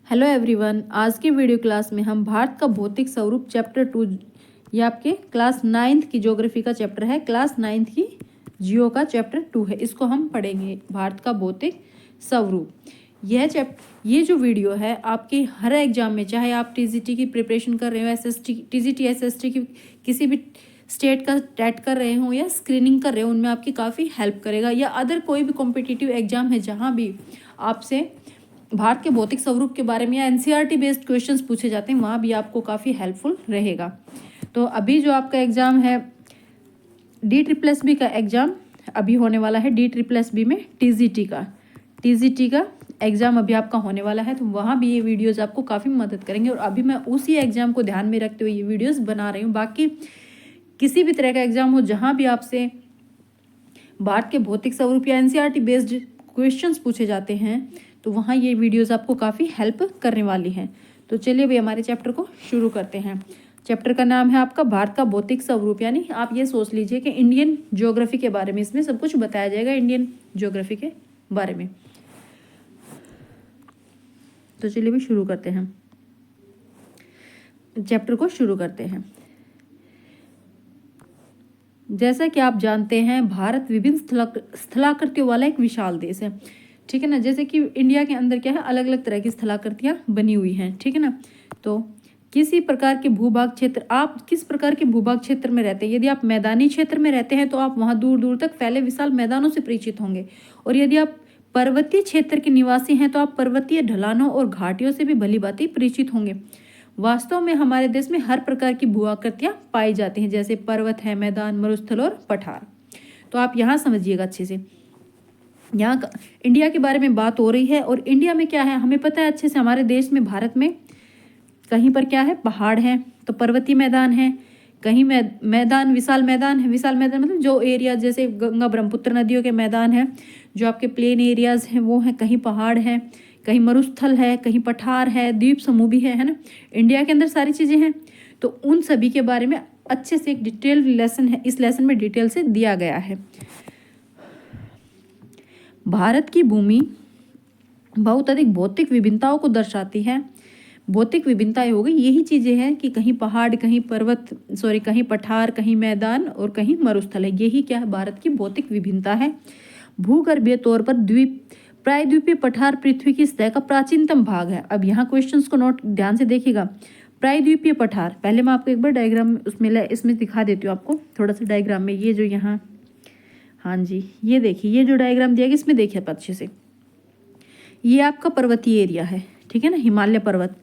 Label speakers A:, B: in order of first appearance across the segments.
A: Hello everyone, आज की video class में हम भारत का भौतिक स्वरूप चैप्टर 2, ये आपके क्लास 9th की ज्योग्राफी का चैप्टर है। क्लास 9th की जियो का चैप्टर 2 है, इसको हम पढ़ेंगे। भारत का भौतिक स्वरूप ये जो वीडियो है आपके हर एग्जाम में, चाहे आप टीजीटी की प्रिपरेशन कर रहे हो, एसएसटी टीजीटी एसएसटी की किसी भी स्टेट का टेट कर रहे हो या स्क्रीनिंग कर रहे हो, उनमें आपकी काफ़ी हेल्प करेगा। या अदर कोई भी कॉम्पिटिटिव एग्जाम है जहाँ भी आपसे भारत के भौतिक स्वरूप के बारे में या एनसीईआरटी बेस्ड क्वेश्चंस पूछे जाते हैं, वहाँ भी आपको काफ़ी हेल्पफुल रहेगा। तो अभी जो आपका एग्ज़ाम है DSSB का एग्ज़ाम अभी होने वाला है। DSSB में टीजीटी का एग्ज़ाम अभी आपका होने वाला है, तो वहाँ भी ये वीडियोज़ आपको काफ़ी मदद करेंगे। और अभी मैं उसी एग्ज़ाम को ध्यान में रखते हुए ये वीडियोज़ बना रही हूँ। बाकी किसी भी तरह का एग्ज़ाम हो जहाँ भी आपसे भारत के भौतिक स्वरूप या एनसीईआरटी बेस्ड क्वेश्चंस पूछे जाते हैं, तो वहाँ ये वीडियोज़ आपको काफ़ी हेल्प करने वाली हैं। तो चलिए भाई हमारे चैप्टर को शुरू करते हैं। चैप्टर का नाम है आपका भारत का भौतिक स्वरूप, यानी आप ये सोच लीजिए कि इंडियन ज्योग्राफी के बारे में इसमें सब कुछ बताया जाएगा, इंडियन ज्योग्राफी के बारे में। तो चलिए भाई शुरू करते हैं, चैप्टर को शुरू करते हैं। जैसा कि आप जानते हैं, भारत विभिन्न स्थलाकृतियों वाला एक विशाल देश है, ठीक है ना। जैसे कि इंडिया के अंदर क्या है, अलग अलग तरह की स्थलाकृतियाँ बनी हुई हैं, ठीक है ना। तो किसी प्रकार के भूभाग क्षेत्र, आप किस प्रकार के भूभाग क्षेत्र में रहते हैं। यदि आप मैदानी क्षेत्र में रहते हैं तो आप वहाँ दूर दूर तक फैले विशाल मैदानों से परिचित होंगे। और यदि आप पर्वतीय क्षेत्र के निवासी हैं तो आप पर्वतीय ढलानों और घाटियों से भी भली भांति परिचित होंगे। वास्तव में हमारे देश में हर प्रकार की भू आकृतियाँ पाई जाती हैं, जैसे पर्वत है, मैदान, मरुस्थल और पठार। तो आप यहाँ समझिएगा अच्छे से, यहाँ इंडिया के बारे में बात हो रही है। और इंडिया में क्या है हमें पता है अच्छे से, हमारे देश में, भारत में कहीं पर क्या है, पहाड़ है तो पर्वतीय मैदान है, कहीं मैदान विशाल मैदान है। विशाल मैदान मतलब जो एरिया जैसे गंगा ब्रह्मपुत्र नदियों के मैदान है, जो आपके प्लेन एरियाज हैं वो हैं। कहीं पहाड़ है, कहीं मरुस्थल है, कहीं पठार है, द्वीप समूह भी है ना। इंडिया के अंदर सारी चीज़ें हैं। तो उन सभी के बारे में अच्छे से एक डिटेल लेसन है, इस लेसन में डिटेल से दिया गया है। भारत की भूमि बहुत अधिक भौतिक विभिन्नताओं को दर्शाती है। भौतिक विभिन्नताएं हो गई यही चीज़ें हैं कि कहीं पहाड़, कहीं कहीं पठार, कहीं मैदान और कहीं मरुस्थल है। यही क्या है, भारत की भौतिक विभिन्नता है। भूगर्भीय तौर पर प्रायद्वीपीय पठार पृथ्वी की सतह का प्राचीनतम भाग है। अब यहाँ क्वेश्चंस को नोट ध्यान से देखिएगा। प्रायद्वीपीय पठार, पहले मैं आपको एक बार डायग्राम इसमें दिखा देती हूँ आपको थोड़ा सा डायग्राम में। ये जो यहाँ, हाँ जी, ये देखिए, ये जो डायग्राम दिया गया इसमें देखिए आप अच्छे से, ये आपका पर्वतीय एरिया है, ठीक है ना, हिमालय पर्वत।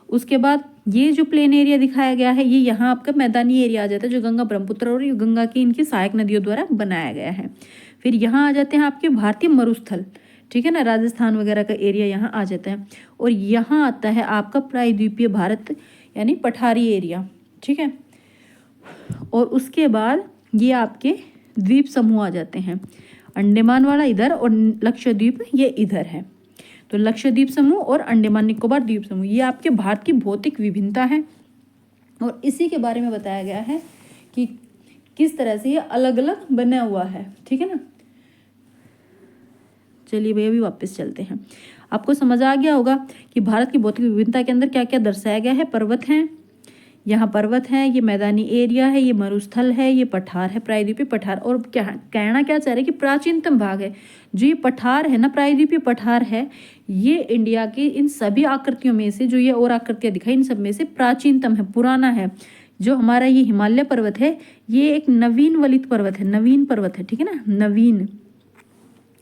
A: उसके बाद ये जो प्लेन एरिया दिखाया गया है, ये यहाँ आपका मैदानी एरिया आ जाता है, जो गंगा ब्रह्मपुत्र और गंगा की इनकी सहायक नदियों द्वारा बनाया गया है। फिर यहाँ आ जाते हैं आपके भारतीय मरुस्थल, ठीक है ना, राजस्थान वगैरह का एरिया यहाँ आ जाता है। और यहाँ आता है आपका प्रायद्वीपीय भारत यानी पठारी एरिया, ठीक है। और उसके बाद ये आपके द्वीप समूह आ जाते हैं, अंडमान वाला इधर और लक्षद्वीप ये इधर है। तो लक्षद्वीप समूह और अंडमान निकोबार द्वीप समूह, ये आपके भारत की भौतिक विभिन्नता है। और इसी के बारे में बताया गया है कि किस तरह से ये अलग अलग बना हुआ है, ठीक है ना। चलिए भैया अभी वापस चलते हैं। आपको समझ आ गया होगा कि भारत की भौतिक विभिन्नता के अंदर क्या क्या दर्शाया गया है। पर्वत हैं, यहाँ पर्वत है, ये मैदानी एरिया है, ये मरुस्थल है, ये पठार है, प्रायद्वीपीय पठार। और क्या कहना क्या चाह रहे हैं कि प्राचीनतम भाग है। जो ये पठार है ना, प्रायद्वीपीय पठार है, ये इंडिया की इन सभी आकृतियों में से, जो ये और आकृतियाँ दिखाई, इन सब में से प्राचीनतम है, पुराना है। जो हमारा ये हिमालय पर्वत है, ये एक नवीन वलित पर्वत है, नवीन पर्वत है, ठीक है ना, नवीन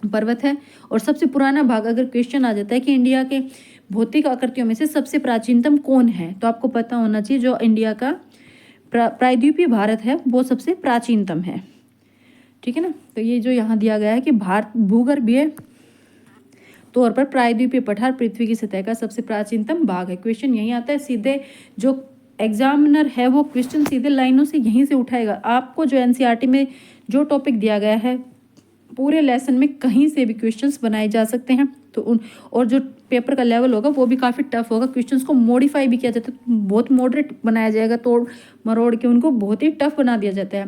A: पर्वत है। और सबसे पुराना भाग, अगर क्वेश्चन आ जाता है कि इंडिया के भौतिक आकृतियों में से सबसे प्राचीनतम कौन है, तो आपको पता होना चाहिए जो इंडिया का प्रायद्वीपीय भारत है वो सबसे प्राचीनतम है, ठीक है ना। तो ये जो यहाँ दिया गया है कि भारत भूगर्भीय तौर पर प्रायद्वीपीय पठार पृथ्वी की सतह का सबसे प्राचीनतम भाग है। क्वेश्चन यहीं आता है सीधे, जो एग्जामिनर है वो क्वेश्चन सीधे लाइनों से यहीं से उठाएगा। आपको जो एनसीईआरटी में जो टॉपिक दिया गया है, पूरे लेसन में कहीं से भी क्वेश्चंस बनाए जा सकते हैं। तो और जो पेपर का लेवल होगा वो भी काफ़ी टफ होगा। क्वेश्चंस को मॉडिफाई भी किया जाता है, बहुत मॉडरेट बनाया जाएगा, तोड़ मरोड़ के उनको बहुत ही टफ बना दिया जाता है।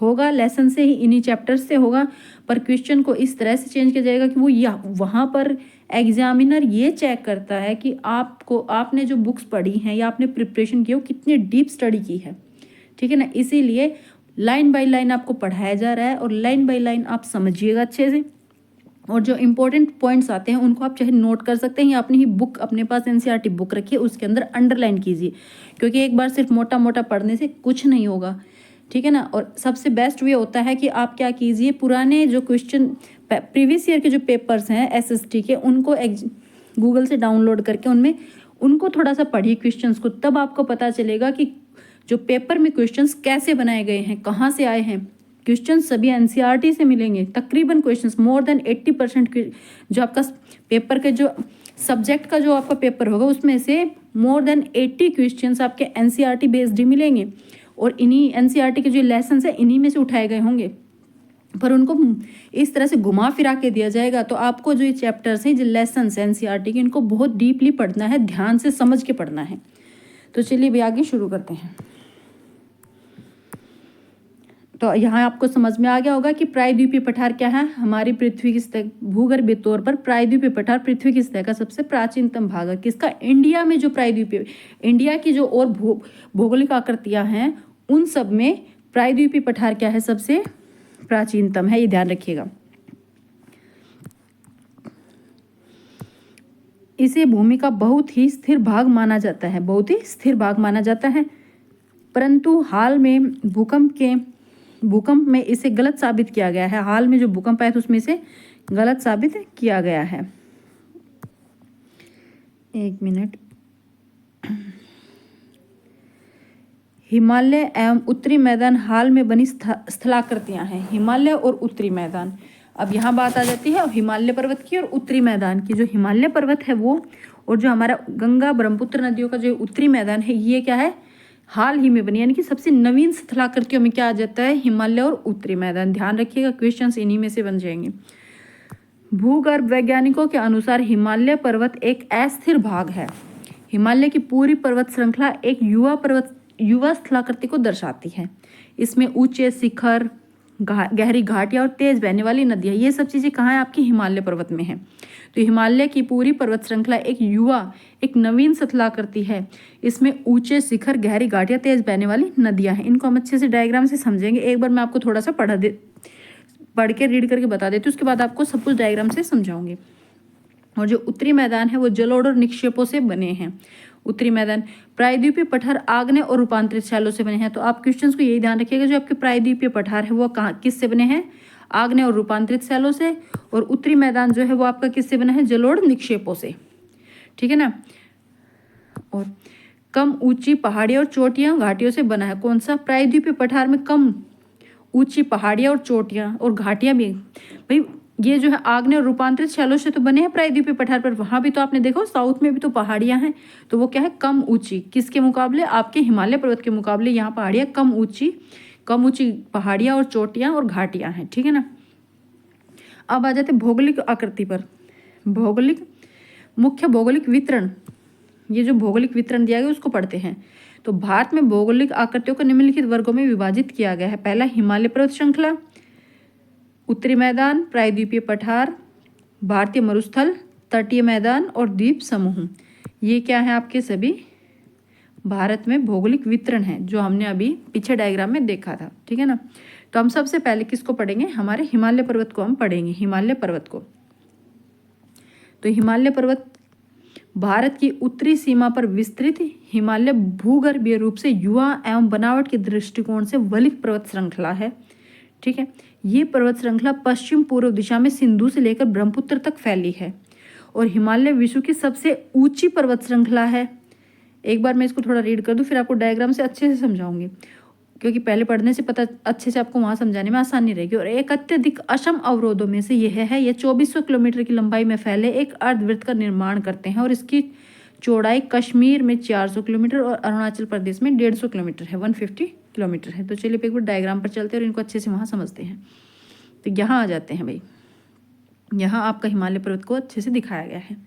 A: होगा लेसन से ही, इन्हीं चैप्टर्स से होगा, पर क्वेश्चन को इस तरह से चेंज किया जाएगा कि वो वहाँ पर एग्जामिनर ये चेक करता है कि आपने जो बुक्स पढ़ी हैं या आपने प्रिपरेशन की वो कितनी डीप स्टडी की है, ठीक है ना। इसीलिए लाइन बाय लाइन आपको पढ़ाया जा रहा है और लाइन बाय लाइन आप समझिएगा अच्छे से, और जो इंपॉर्टेंट पॉइंट्स आते हैं उनको आप चाहे नोट कर सकते हैं या अपनी ही बुक अपने पास एनसीईआरटी बुक रखिए उसके अंदर अंडरलाइन कीजिए, क्योंकि एक बार सिर्फ मोटा मोटा पढ़ने से कुछ नहीं होगा, ठीक है ना। और सबसे बेस्ट वे होता है कि आप क्या कीजिए, पुराने जो क्वेश्चन प्रीवियस ईयर के जो पेपर्स हैं एसएसटी के, उनको गूगल से डाउनलोड करके उनको थोड़ा सा पढ़िए क्वेश्चंस को, तब आपको पता चलेगा कि जो पेपर में क्वेश्चंस कैसे बनाए गए हैं, कहाँ से आए हैं। क्वेश्चंस सभी एनसीईआरटी से मिलेंगे, तकरीबन क्वेश्चंस मोर देन 80% जो आपका पेपर के जो सब्जेक्ट का जो आपका पेपर होगा उसमें से मोर देन 80 क्वेश्चंस आपके एनसीईआरटी बेस्ड ही मिलेंगे, और इन्हीं एनसीईआरटी के जो लेसन है इन्हीं में से उठाए गए होंगे, पर उनको इस तरह से घुमा फिरा के दिया जाएगा। तो आपको जो ये चैप्टर्स हैं, जो लेसन है एनसीईआरटी के, इनको बहुत डीपली पढ़ना है, ध्यान से समझ के पढ़ना है। तो चलिए भी आगे शुरू करते हैं। तो यहाँ आपको समझ में आ गया होगा कि प्रायद्वीपीय पठार क्या है। हमारी पृथ्वी की सतह भूगर्भीय तौर पर प्रायद्वीपीय पठार पृथ्वी की सतह का सबसे प्राचीनतम भाग है। किसका? इंडिया में जो प्रायद्वीपीय, इंडिया की जो और भौगोलिक आकृतियां हैं उन सब में प्रायद्वीपीय पठार क्या है, सबसे प्राचीनतम है, ये ध्यान रखिएगा। इसे भूमि का बहुत ही स्थिर भाग माना जाता है, बहुत ही स्थिर भाग माना जाता है, परंतु हाल में भूकंप में इसे गलत साबित किया गया है। हाल में जो भूकंप आया था उसमें इसे गलत साबित किया गया है। एक मिनट। हिमालय एवं उत्तरी मैदान हाल में बनी स्थलाकृतियां हैं। हिमालय और उत्तरी मैदान, अब यहाँ बात आ जाती है हिमालय पर्वत की और उत्तरी मैदान की। जो हिमालय पर्वत है वो, और जो हमारा गंगा ब्रह्मपुत्र नदियों का जो उत्तरी मैदान है, ये क्या है, हाल ही में बनी, यानी कि सबसे नवीन स्थलाकृतियों में क्या आ जाता है, हिमालय और उत्तरी मैदान। ध्यान रखिएगा, क्वेश्चंस इन्हीं में से बन जाएंगे। भूगर्भ वैज्ञानिकों के अनुसार हिमालय पर्वत एक अस्थिर भाग है। हिमालय की पूरी पर्वत श्रृंखला एक युवा स्थलाकृति को दर्शाती है। इसमें ऊंचे शिखर, गहरी घाटियां और तेज बहने वाली नदियां, ये सब चीजें कहाँ है, आपकी हिमालय पर्वत में है। तो हिमालय की पूरी पर्वत श्रृंखला एक नवीन स्थलाकृति है। इसमें ऊंचे शिखर, गहरी घाटियां, तेज बहने वाली नदियां हैं। इनको हम अच्छे से डायग्राम से समझेंगे। एक बार मैं आपको थोड़ा सा पढ़ के रीड करके बता देती हूँ, उसके बाद आपको सब कुछ डायग्राम से समझाऊंगी। और जो उत्तरी मैदान है वो जलोढ़ और निक्षेपों से बने हैं। उत्तरी मैदान प्रायद्वीपीय पठार आग्नेय और रूपांतरित शैलों से बने हैं। तो आप क्वेश्चंस को यही ध्यान रखिएगा, जो आपके प्रायद्वीपीय पठार है वो कहाँ किस से बने हैं, आग्नेय और रूपांतरित शैलों से, और उत्तरी मैदान जो है वो आपका किससे बना है, जलोढ़ निक्षेपों से, ठीक है ना। और कम ऊंची पहाड़ियां और चोटियां घाटियों से बना है। कौन सा? प्रायद्वीपीय पठार में कम ऊंची पहाड़ियां और चोटियां और घाटियां भी, भाई ये जो है आग्नेय और रूपांतरित शैलों से तो बने हैं प्रायद्वीपीय पठार पर। वहां भी तो आपने देखो साउथ में भी तो पहाड़ियां हैं, तो वो क्या है, कम ऊंची। किसके मुकाबले? आपके हिमालय पर्वत के मुकाबले यहाँ पहाड़ियां कम ऊंची पहाड़ियां और चोटियां और घाटियां हैं, ठीक है ना। अब आ जाते भौगोलिक आकृति पर। मुख्य भौगोलिक वितरण, ये जो भौगोलिक वितरण दिया गया उसको पढ़ते हैं। तो भारत में भौगोलिक आकृतियों को निम्नलिखित वर्गों में विभाजित किया गया है। पहला, हिमालय पर्वत श्रृंखला, उत्तरी मैदान, प्रायद्वीपीय पठार, भारतीय मरुस्थल, तटीय मैदान और द्वीप समूह। ये क्या है, आपके सभी भारत में भौगोलिक वितरण है, जो हमने अभी पीछे डायग्राम में देखा था, ठीक है ना। तो हम सबसे पहले किसको पढ़ेंगे, हमारे हिमालय पर्वत को हम पढ़ेंगे, हिमालय पर्वत को। तो हिमालय पर्वत भारत की उत्तरी सीमा पर विस्तृत हिमालय भूगर्भीय रूप से युवा एवं बनावट के दृष्टिकोण से वलित पर्वत श्रृंखला है, ठीक है। ये पर्वत श्रृंखला पश्चिम पूर्व दिशा में सिंधु से लेकर ब्रह्मपुत्र तक फैली है, और हिमालय विश्व की सबसे ऊंची पर्वत श्रृंखला है। एक बार मैं इसको थोड़ा रीड कर दूं, फिर आपको डायग्राम से अच्छे से समझाऊंगी, क्योंकि पहले पढ़ने से पता अच्छे से आपको वहाँ समझाने में आसानी रहेगी। और एक अत्यधिक असम अवरोधों में से यह है, यह 2400 किलोमीटर की लंबाई में फैले एक अर्धवृत्त का निर्माण करते हैं, और इसकी चौड़ाई कश्मीर में 400 किलोमीटर और अरुणाचल प्रदेश में 150 किलोमीटर है, 150 किलोमीटर है। तो चलिए एक बार डायग्राम पर चलते हैं और इनको अच्छे से वहाँ समझते हैं। तो यहाँ आ जाते हैं भाई, यहाँ आपका हिमालय पर्वत को अच्छे से दिखाया गया है।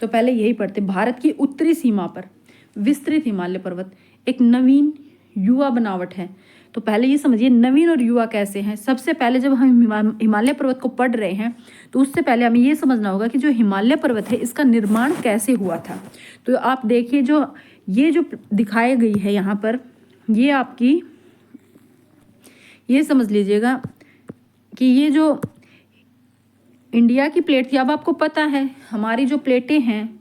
A: तो पहले यही पढ़ते, भारत की उत्तरी सीमा पर विस्तृत हिमालय पर्वत एक नवीन युवा बनावट है। तो पहले ये समझिए नवीन और युवा कैसे हैं। सबसे पहले जब हम हिमालय पर्वत को पढ़ रहे हैं तो उससे पहले हमें ये समझना होगा कि जो हिमालय पर्वत है इसका निर्माण कैसे हुआ था। तो आप देखिए ये जो दिखाई गई है यहाँ पर, ये आपकी ये समझ लीजिएगा कि ये जो इंडिया की प्लेट थी, अब आपको पता है हमारी जो प्लेटें हैं,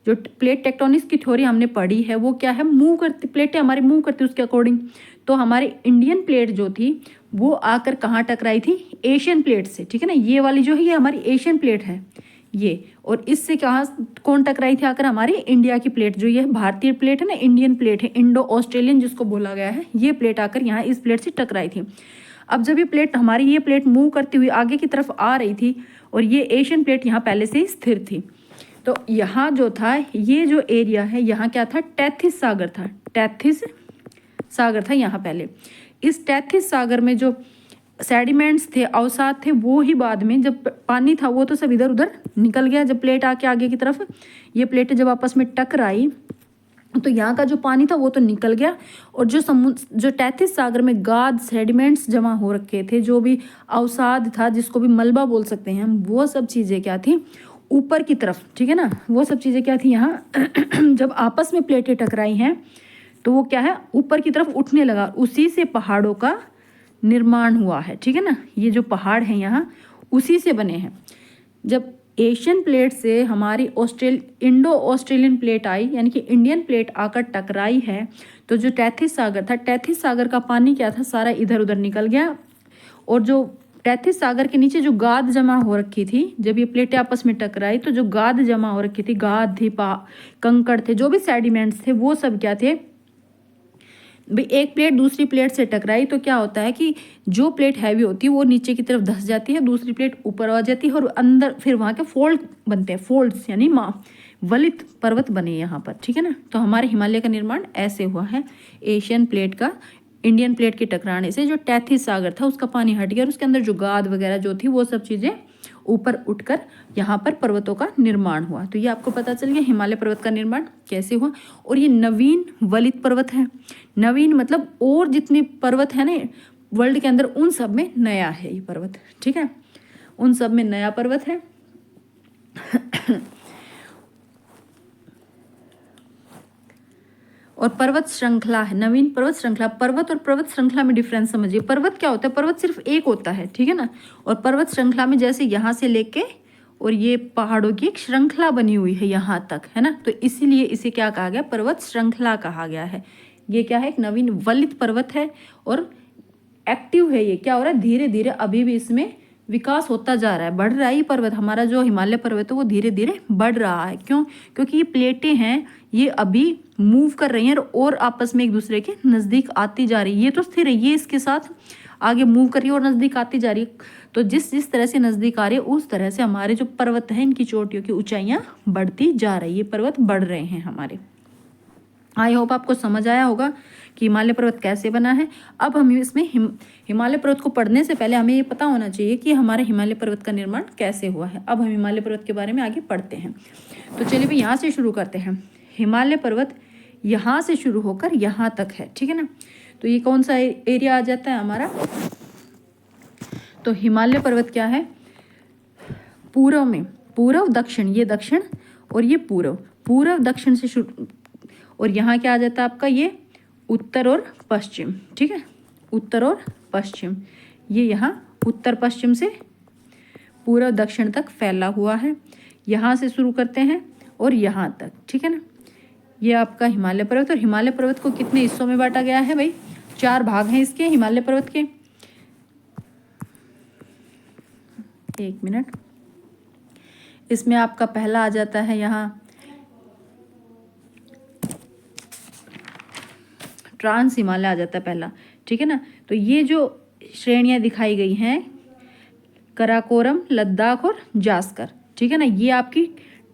A: जो प्लेट टेक्टोनिक्स की थ्योरी हमने पढ़ी है वो क्या है, मूव करती, प्लेटें हमारी मूव करती उसके अकॉर्डिंग। तो हमारी इंडियन प्लेट जो थी वो आकर कहाँ टकराई थी, एशियन प्लेट से, ठीक है ना। ये वाली जो है ये हमारी एशियन प्लेट है ये, और इससे कहाँ कौन टकराई थी आकर, हमारी इंडिया की प्लेट, जो ये भारतीय प्लेट है ना, इंडियन प्लेट है, इंडो ऑस्ट्रेलियन जिसको बोला गया है, ये प्लेट आकर यहाँ इस प्लेट से टकराई थी। अब जब ये प्लेट हमारी ये प्लेट मूव करती हुई आगे की तरफ आ रही थी और ये एशियन प्लेट यहाँ पहले से ही स्थिर थी, तो यहाँ जो था ये जो एरिया है यहाँ क्या था, टेथिस सागर था, टेथिस सागर था यहाँ पहले। इस टेथिस सागर में जो सेडिमेंट्स थे, अवसाद थे, वो ही बाद में जब पानी था वो तो सब इधर उधर निकल गया। जब प्लेट आके आगे की तरफ ये प्लेटें जब आपस में टकराई तो यहाँ का जो पानी था वो तो निकल गया, और जो टेथिस सागर में गाद सेडिमेंट्स जमा हो रखे थे, जो भी अवसाद था जिसको भी मलबा बोल सकते हैं हम, वो सब चीज़ें क्या थी ऊपर की तरफ, ठीक है ना, वो सब चीज़ें क्या थी यहाँ जब आपस में प्लेटें टकराई हैं तो वो क्या है ऊपर की तरफ उठने लगा, उसी से पहाड़ों का निर्माण हुआ है, ठीक है ना। ये जो पहाड़ हैं यहाँ उसी से बने हैं। जब एशियन प्लेट से हमारी इंडो ऑस्ट्रेलियन प्लेट आई, यानी कि इंडियन प्लेट आकर टकराई है, तो जो टेथिस सागर था, टेथिस सागर का पानी क्या था, सारा इधर उधर निकल गया, और जो टेथिस सागर के नीचे जो गाद जमा हो रखी थी, जब ये प्लेटें आपस में टकराई तो जो गाद जमा हो रखी थी, गाद थी, कंकड़ थे, जो भी सेडिमेंट्स थे, वो सब क्या थे भाई, एक प्लेट दूसरी प्लेट से टकराई तो क्या होता है कि जो प्लेट हैवी होती है वो नीचे की तरफ धंस जाती है, दूसरी प्लेट ऊपर आ जाती है, और अंदर फिर वहाँ के फोल्ड बनते हैं, फोल्ड्स यानी वलित पर्वत बने यहाँ पर, ठीक है ना। तो हमारे हिमालय का निर्माण ऐसे हुआ है, एशियन प्लेट का इंडियन प्लेट के टकराने से जो टेथिस सागर था उसका पानी हट गया और उसके अंदर जो गाद वगैरह जो थी वो सब चीज़ें ऊपर उठकर यहाँ पर पर्वतों का निर्माण हुआ। तो ये आपको पता चल गया हिमालय पर्वत का निर्माण कैसे हुआ। और ये नवीन वलित पर्वत है, नवीन मतलब और जितने पर्वत है ना वर्ल्ड के अंदर उन सब में नया है ये पर्वत, ठीक है, उन सब में नया पर्वत है। और पर्वत श्रृंखला है, नवीन पर्वत श्रृंखला। पर्वत और पर्वत श्रृंखला में डिफरेंस समझिए। पर्वत क्या होता है, पर्वत सिर्फ एक होता है, ठीक है ना, और पर्वत श्रृंखला में जैसे यहाँ से लेके और ये पहाड़ों की एक श्रृंखला बनी हुई है यहाँ तक, है ना, तो इसीलिए इसे क्या कहा गया, पर्वत श्रृंखला कहा गया है। ये क्या है, एक नवीन वलित पर्वत है और एक्टिव है। ये क्या हो रहा है, धीरे धीरे अभी भी इसमें विकास होता जा रहा है, बढ़ रहा है। ये पर्वत हमारा जो हिमालय पर्वत है वो धीरे धीरे बढ़ रहा है। क्यों, क्योंकि ये प्लेटें हैं, ये अभी मूव कर रही हैं और आपस में एक दूसरे के नज़दीक आती जा रही है। ये तो स्थिर है, ये इसके साथ आगे मूव कर रही है और नज़दीक आती जा रही है। तो जिस जिस तरह से नज़दीक आ रही है उस तरह से हमारे जो पर्वत हैं इनकी चोटियों की ऊंचाइयां बढ़ती जा रही है, ये पर्वत बढ़ रहे हैं हमारे। आई होप आपको समझ आया होगा कि हिमालय पर्वत कैसे बना है। अब हम इसमें हिमालय पर्वत को पढ़ने से पहले हमें ये पता होना चाहिए कि हमारे हिमालय पर्वत का निर्माण कैसे हुआ है। अब हम हिमालय पर्वत के बारे में आगे पढ़ते हैं। तो चलिए भी यहाँ से शुरू करते हैं। हिमालय पर्वत यहाँ से शुरू होकर यहाँ तक है, ठीक है ना। तो ये कौन सा एरिया आ जाता है हमारा, तो हिमालय पर्वत क्या है, पूर्व में, पूर्व दक्षिण, ये दक्षिण और ये पूर्व, पूर्व दक्षिण से शुरू, और यहाँ क्या आ जाता है आपका, ये उत्तर और पश्चिम, ठीक है, उत्तर और पश्चिम। ये यहाँ उत्तर पश्चिम से पूर्व दक्षिण तक फैला हुआ है। यहाँ से शुरू करते हैं और यहाँ तक, ठीक है ना। ये आपका हिमालय पर्वत। और हिमालय पर्वत को कितने हिस्सों में बांटा गया है भाई, 4 भाग हैं इसके हिमालय पर्वत के। एक मिनट, इसमें आपका पहला आ जाता है यहाँ ट्रांस हिमालय आ जाता है पहला, ठीक है ना। तो ये जो श्रेणियां दिखाई गई हैं, कराकोरम, लद्दाख और जास्कर, ठीक है ना, ये आपकी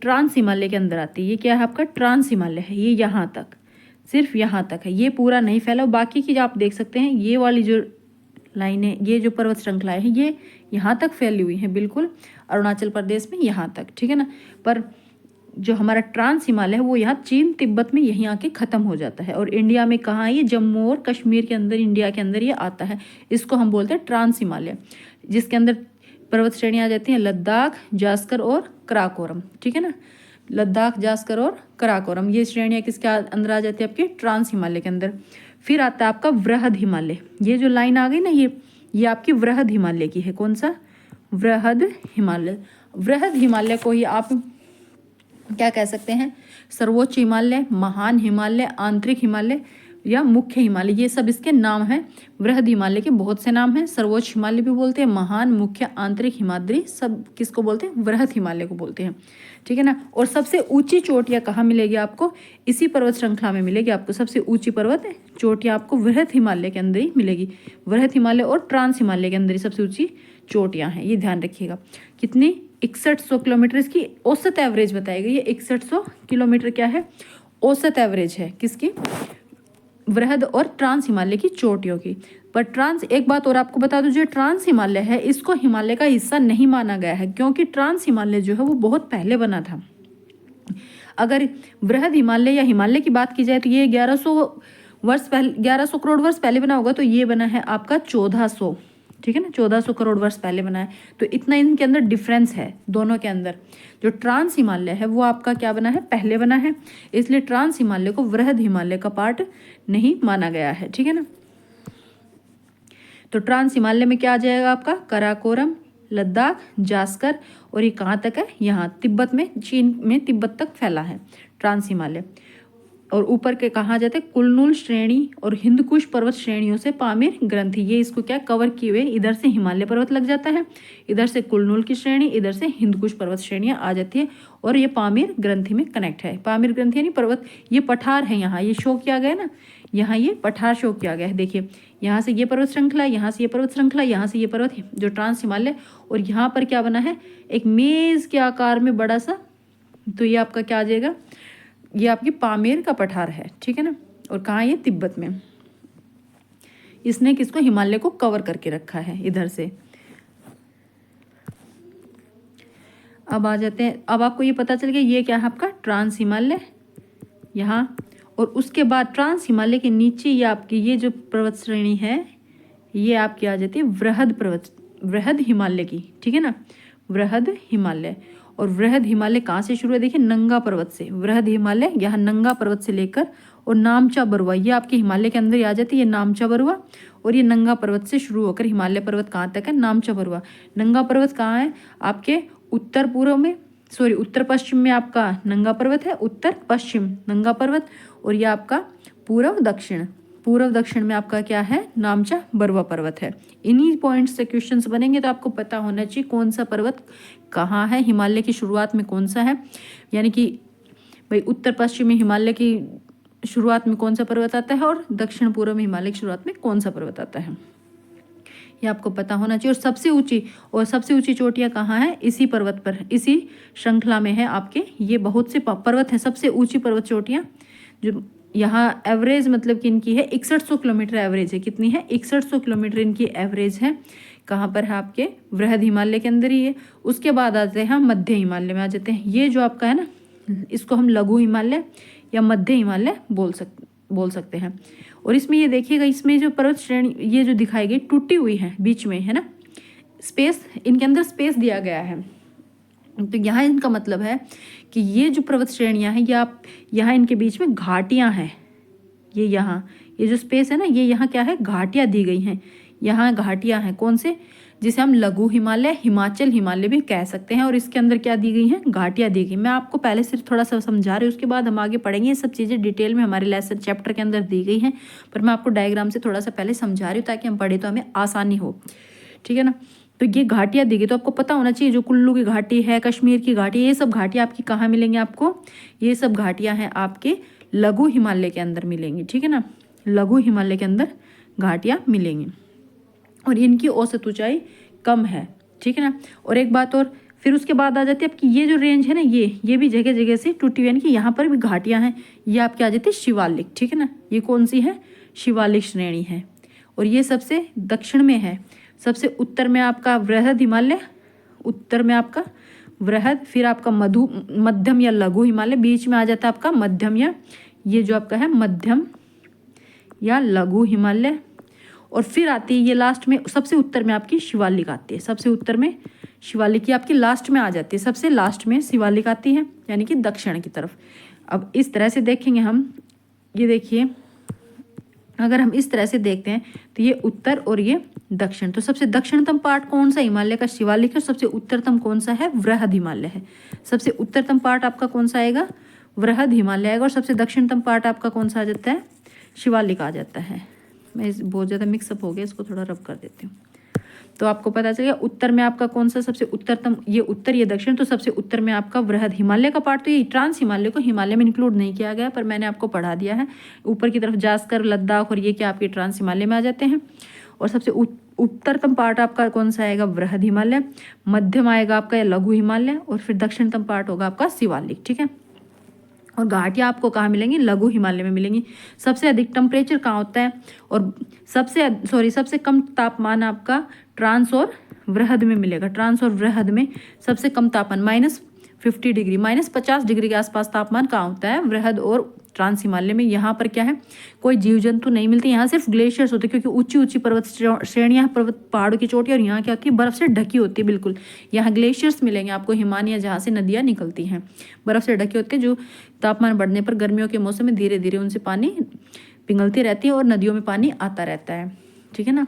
A: ट्रांस हिमालय के अंदर आती है। ये क्या है आपका ट्रांस हिमालय है, ये यहाँ तक, सिर्फ यहाँ तक है, ये पूरा नहीं फैला। बाकी की जो आप देख सकते हैं ये वाली जो लाइनें, ये जो पर्वत श्रृंखलाएं हैं ये यहाँ तक फैली हुई हैं, बिल्कुल अरुणाचल प्रदेश में यहाँ तक, ठीक है ना। पर जो हमारा ट्रांस हिमालय है वो यहाँ चीन तिब्बत में यहीं आके ख़त्म हो जाता है। और इंडिया में कहाँ है ये? जम्मू और कश्मीर के अंदर, इंडिया के अंदर ये आता है। इसको हम बोलते हैं ट्रांस हिमालय, जिसके अंदर पर्वत श्रेणियाँ आ जाती हैं लद्दाख, जास्कर और कराकोरम। ठीक है ना, लद्दाख, जास्कर और कराकोरम, ये श्रेणियाँ किसके अंदर आ जाती है? आपके ट्रांस हिमालय के अंदर। फिर आता है आपका वृहद हिमालय। ये जो लाइन आ गई ना, ये आपकी वृहद हिमालय की है। कौन सा? वृहद हिमालय। वृहद हिमालय को ही आप क्या कह सकते हैं? सर्वोच्च हिमालय, महान हिमालय, आंतरिक हिमालय या मुख्य हिमालय, ये सब इसके नाम हैं। वृहद हिमालय के बहुत से नाम हैं। सर्वोच्च हिमालय भी बोलते हैं, महान, मुख्य, आंतरिक, हिमाद्री, सब किसको बोलते हैं? वृहद हिमालय को बोलते हैं। ठीक है ना। और सबसे ऊंची चोटियाँ कहाँ मिलेगी आपको? इसी पर्वत श्रृंखला में मिलेगी आपको। सबसे ऊंची पर्वत चोटियाँ आपको वृहद हिमालय के अंदर ही मिलेगी। वृहद हिमालय और ट्रांस हिमालय के अंदर ही सबसे ऊंची चोटियाँ हैं, ये ध्यान रखिएगा। कितनी? 6100 किलोमीटर इसकी औसत एवरेज बताई गई है। 6100 किलोमीटर क्या है? औसत एवरेज है किसकी? वृहद और ट्रांस हिमालय की चोटियों की। पर ट्रांस, एक बात और आपको बता दूं, जो ट्रांस हिमालय है इसको हिमालय का हिस्सा नहीं माना गया है, क्योंकि ट्रांस हिमालय जो है वो बहुत पहले बना था। अगर वृहद हिमालय या हिमालय की बात की जाए तो ये 1100 करोड़ वर्ष पहले बना होगा, तो ये बना है आपका 1400। ठीक है ना, 1400 करोड़ वर्ष पहले बना है। तो इतना इनके अंदर डिफरेंस है दोनों के अंदर। जो ट्रांस हिमालय है वो आपका क्या बना है? पहले बना है, इसलिए ट्रांस हिमालय को वृहद हिमालय का पार्ट नहीं माना गया है। ठीक है ना। तो ट्रांस हिमालय में क्या आ जाएगा आपका? कराकोरम, लद्दाख, जास्कर, और ये कहाँ तक है? यहाँ तिब्बत में, चीन में तिब्बत तक फैला है ट्रांस हिमालय। और ऊपर के कहाँ जाते हैं? कुलनुल श्रेणी और हिंदकुश पर्वत श्रेणियों से पामीर ग्रंथि, ये इसको क्या कवर किए हुए। इधर से हिमालय पर्वत लग जाता है, इधर से कुलनुल की श्रेणी, इधर से हिंदकुश पर्वत श्रेणियाँ आ जाती है, और ये पामीर ग्रंथि में कनेक्ट है। पामीर ग्रंथि यानी पर्वत, ये पठार है। यहाँ ये शो किया गया ना, यहाँ ये पठार शो किया गया है। देखिए, यहाँ से ये पर्वत श्रृंखला, यहाँ से ये पर्वत श्रृंखला, यहाँ से ये पर्वत जो ट्रांस हिमालय, और यहाँ पर क्या बना है? एक मेज के आकार में बड़ा सा। तो ये आपका क्या आ जाएगा? ये आपकी पामीर का पठार है। ठीक है ना। और कहाँ? ये तिब्बत में। इसने किसको? हिमालय को कवर करके रखा है इधर से। अब आ जाते हैं, अब आपको ये पता चल गया ये क्या है आपका? ट्रांस हिमालय यहाँ, और उसके बाद ट्रांस हिमालय के नीचे ये आपकी ये जो पर्वत श्रेणी है ये आपकी आ जाती है वृहद हिमालय की। ठीक है ना, वृहद हिमालय। और वृहद हिमालय कहाँ से शुरू है? देखिए, नंगा पर्वत से। वृहद हिमालय यहाँ नंगा पर्वत से लेकर और नामचा बरुआ, ये आपके हिमालय के अंदर ही आ जाती है, ये नामचा बरुआ। और ये नंगा पर्वत से शुरू होकर हिमालय पर्वत कहाँ तक है? नामचा बरुआ। नंगा पर्वत कहाँ है? आपके उत्तर पूर्व में, सॉरी उत्तर पश्चिम में आपका नंगा पर्वत है, उत्तर पश्चिम नंगा पर्वत। और ये आपका पूर्व दक्षिण, पूर्व दक्षिण में आपका क्या है? नामचा बरुआ पर्वत है। इन्हीं पॉइंट्स से क्वेश्चंस बनेंगे, तो आपको पता होना चाहिए कौन सा पर्वत कहाँ है, हिमालय की शुरुआत में कौन सा है। यानी कि भाई उत्तर पश्चिम में हिमालय की शुरुआत में कौन सा पर्वत आता है, और दक्षिण पूर्व में हिमालय की शुरुआत में कौन सा पर्वत आता है, ये आपको पता होना चाहिए। और सबसे ऊंची चोटियाँ कहाँ हैं? इसी पर्वत पर, इसी श्रृंखला में है आपके। ये बहुत से पर्वत हैं, सबसे ऊंची पर्वत चोटियाँ जो यहाँ एवरेज मतलब कि इनकी है 6100 किलोमीटर एवरेज है। कितनी है? 6100 किलोमीटर इनकी एवरेज है। कहाँ पर है? आपके वृहद हिमालय के अंदर ही है। उसके बाद आते हैं हम मध्य हिमालय में आ जाते हैं। ये जो आपका है ना, इसको हम लघु हिमालय या मध्य हिमालय बोल सकते हैं। और इसमें ये देखिएगा, इसमें जो पर्वत श्रेणी ये जो दिखाई गई टूटी हुई है बीच में, है ना, स्पेस, इनके अंदर स्पेस दिया गया है। तो यहाँ इनका मतलब है कि ये जो पर्वत श्रेणियाँ हैं, यहाँ इनके बीच में घाटियाँ हैं। ये जो स्पेस है ना, ये यहाँ क्या है? घाटियाँ दी गई हैं। यहाँ घाटियाँ हैं, कौन से? जिसे हम लघु हिमालय, हिमाचल हिमालय भी कह सकते हैं। और इसके अंदर क्या दी गई हैं? घाटियाँ दी गई। मैं आपको पहले सिर्फ थोड़ा सा समझा रही हूँ, उसके बाद हम आगे पढ़ेंगे। ये सब चीज़ें डिटेल में हमारे लेसन चैप्टर के अंदर दी गई हैं, पर मैं आपको डायग्राम से थोड़ा सा पहले समझा रही हूँ ताकि हम पढ़े तो हमें आसानी हो। ठीक है ना। तो ये घाटियाँ दी गई, तो आपको पता होना चाहिए जो कुल्लू की घाटी है, कश्मीर की घाटी, ये सब घाटियाँ आपकी कहाँ मिलेंगी आपको? ये सब घाटियाँ हैं आपके लघु हिमालय के अंदर मिलेंगी। ठीक है ना, लघु हिमालय के अंदर घाटियाँ मिलेंगी, और इनकी औसत ऊंचाई कम है। ठीक है ना। और एक बात और, फिर उसके बाद आ जाती है आपकी ये जो रेंज है ना, ये भी जगह जगह से टूटी हुई, यानी कि यहाँ पर भी घाटियाँ हैं। ये आपके आ जाती है शिवालिक। ठीक है ना, ये कौन सी है? शिवालिक श्रेणी है। और ये सबसे दक्षिण में है। सबसे उत्तर में आपका वृहद हिमालय, उत्तर में आपका वृहद, फिर आपका मध्यम या लघु हिमालय, बीच में आ जाता है आपका मध्यम या ये जो आपका है मध्यम या लघु हिमालय, और फिर आती है ये लास्ट में सबसे उत्तर में आपकी शिवालिक आती है। सबसे उत्तर में शिवालिक की आपकी लास्ट में आ जाती है, सबसे लास्ट में शिवालिक आती है, यानी कि दक्षिण की तरफ। अब इस तरह से देखेंगे हम, ये देखिए अगर हम इस तरह से देखते हैं तो ये उत्तर और ये दक्षिण। तो सबसे दक्षिणतम पार्ट कौन सा हिमालय का? शिवालिक है। सबसे उत्तरतम कौन सा है? वृहद हिमालय है। सबसे उत्तरतम पार्ट आपका कौन सा आएगा? वृहद हिमालय आएगा। और सबसे दक्षिणतम पार्ट आपका कौन सा आ जाता है? शिवालिक आ जाता है। मैं बहुत ज़्यादा मिक्सअप हो गया, इसको थोड़ा रब कर देती हूँ तो आपको पता चलेगा। उत्तर में आपका कौन सा सबसे उत्तरतम? ये उत्तर, ये दक्षिण। तो सबसे उत्तर में आपका वृहद हिमालय का पार्ट, तो ये ट्रांस हिमालय को हिमालय में इंक्लूड नहीं किया गया, पर मैंने आपको पढ़ा दिया है। ऊपर की तरफ जास्कर, लद्दाख और ये क्या आपके ट्रांस हिमालय में आ जाते हैं। और सबसे उत्तरतम पार्ट आपका कौन सा आएगा? वृहद हिमालय। मध्यम आएगा आपका लघु हिमालय, और फिर दक्षिणतम पार्ट होगा आपका शिवालिक। ठीक है। और घाटियाँ आपको कहाँ मिलेंगी? लघु हिमालय में मिलेंगी। सबसे अधिक टेम्परेचर कहाँ होता है? और सबसे कम तापमान आपका ट्रांस और वृहद में मिलेगा। ट्रांस और वृहद में सबसे कम तापमान -50 डिग्री, -50 डिग्री के आसपास तापमान कहाँ होता है? वृहद और ट्रांस हिमालय में। यहाँ पर क्या है? कोई जीव जंतु नहीं मिलते, यहाँ सिर्फ ग्लेशियर्स होते हैं, क्योंकि ऊंची ऊंची पर्वत श्रेणियाँ, पर्वत पहाड़ों की चोटियाँ, और यहाँ क्या होती है? बर्फ से ढकी होती है बिल्कुल। यहाँ ग्लेशियर्स मिलेंगे आपको, हिमालय जहाँ से नदियाँ निकलती हैं, बर्फ से ढकी होती है, जो तापमान बढ़ने पर गर्मियों के मौसम में धीरे धीरे उनसे पानी पिघलती रहती है और नदियों में पानी आता रहता है। ठीक है ना।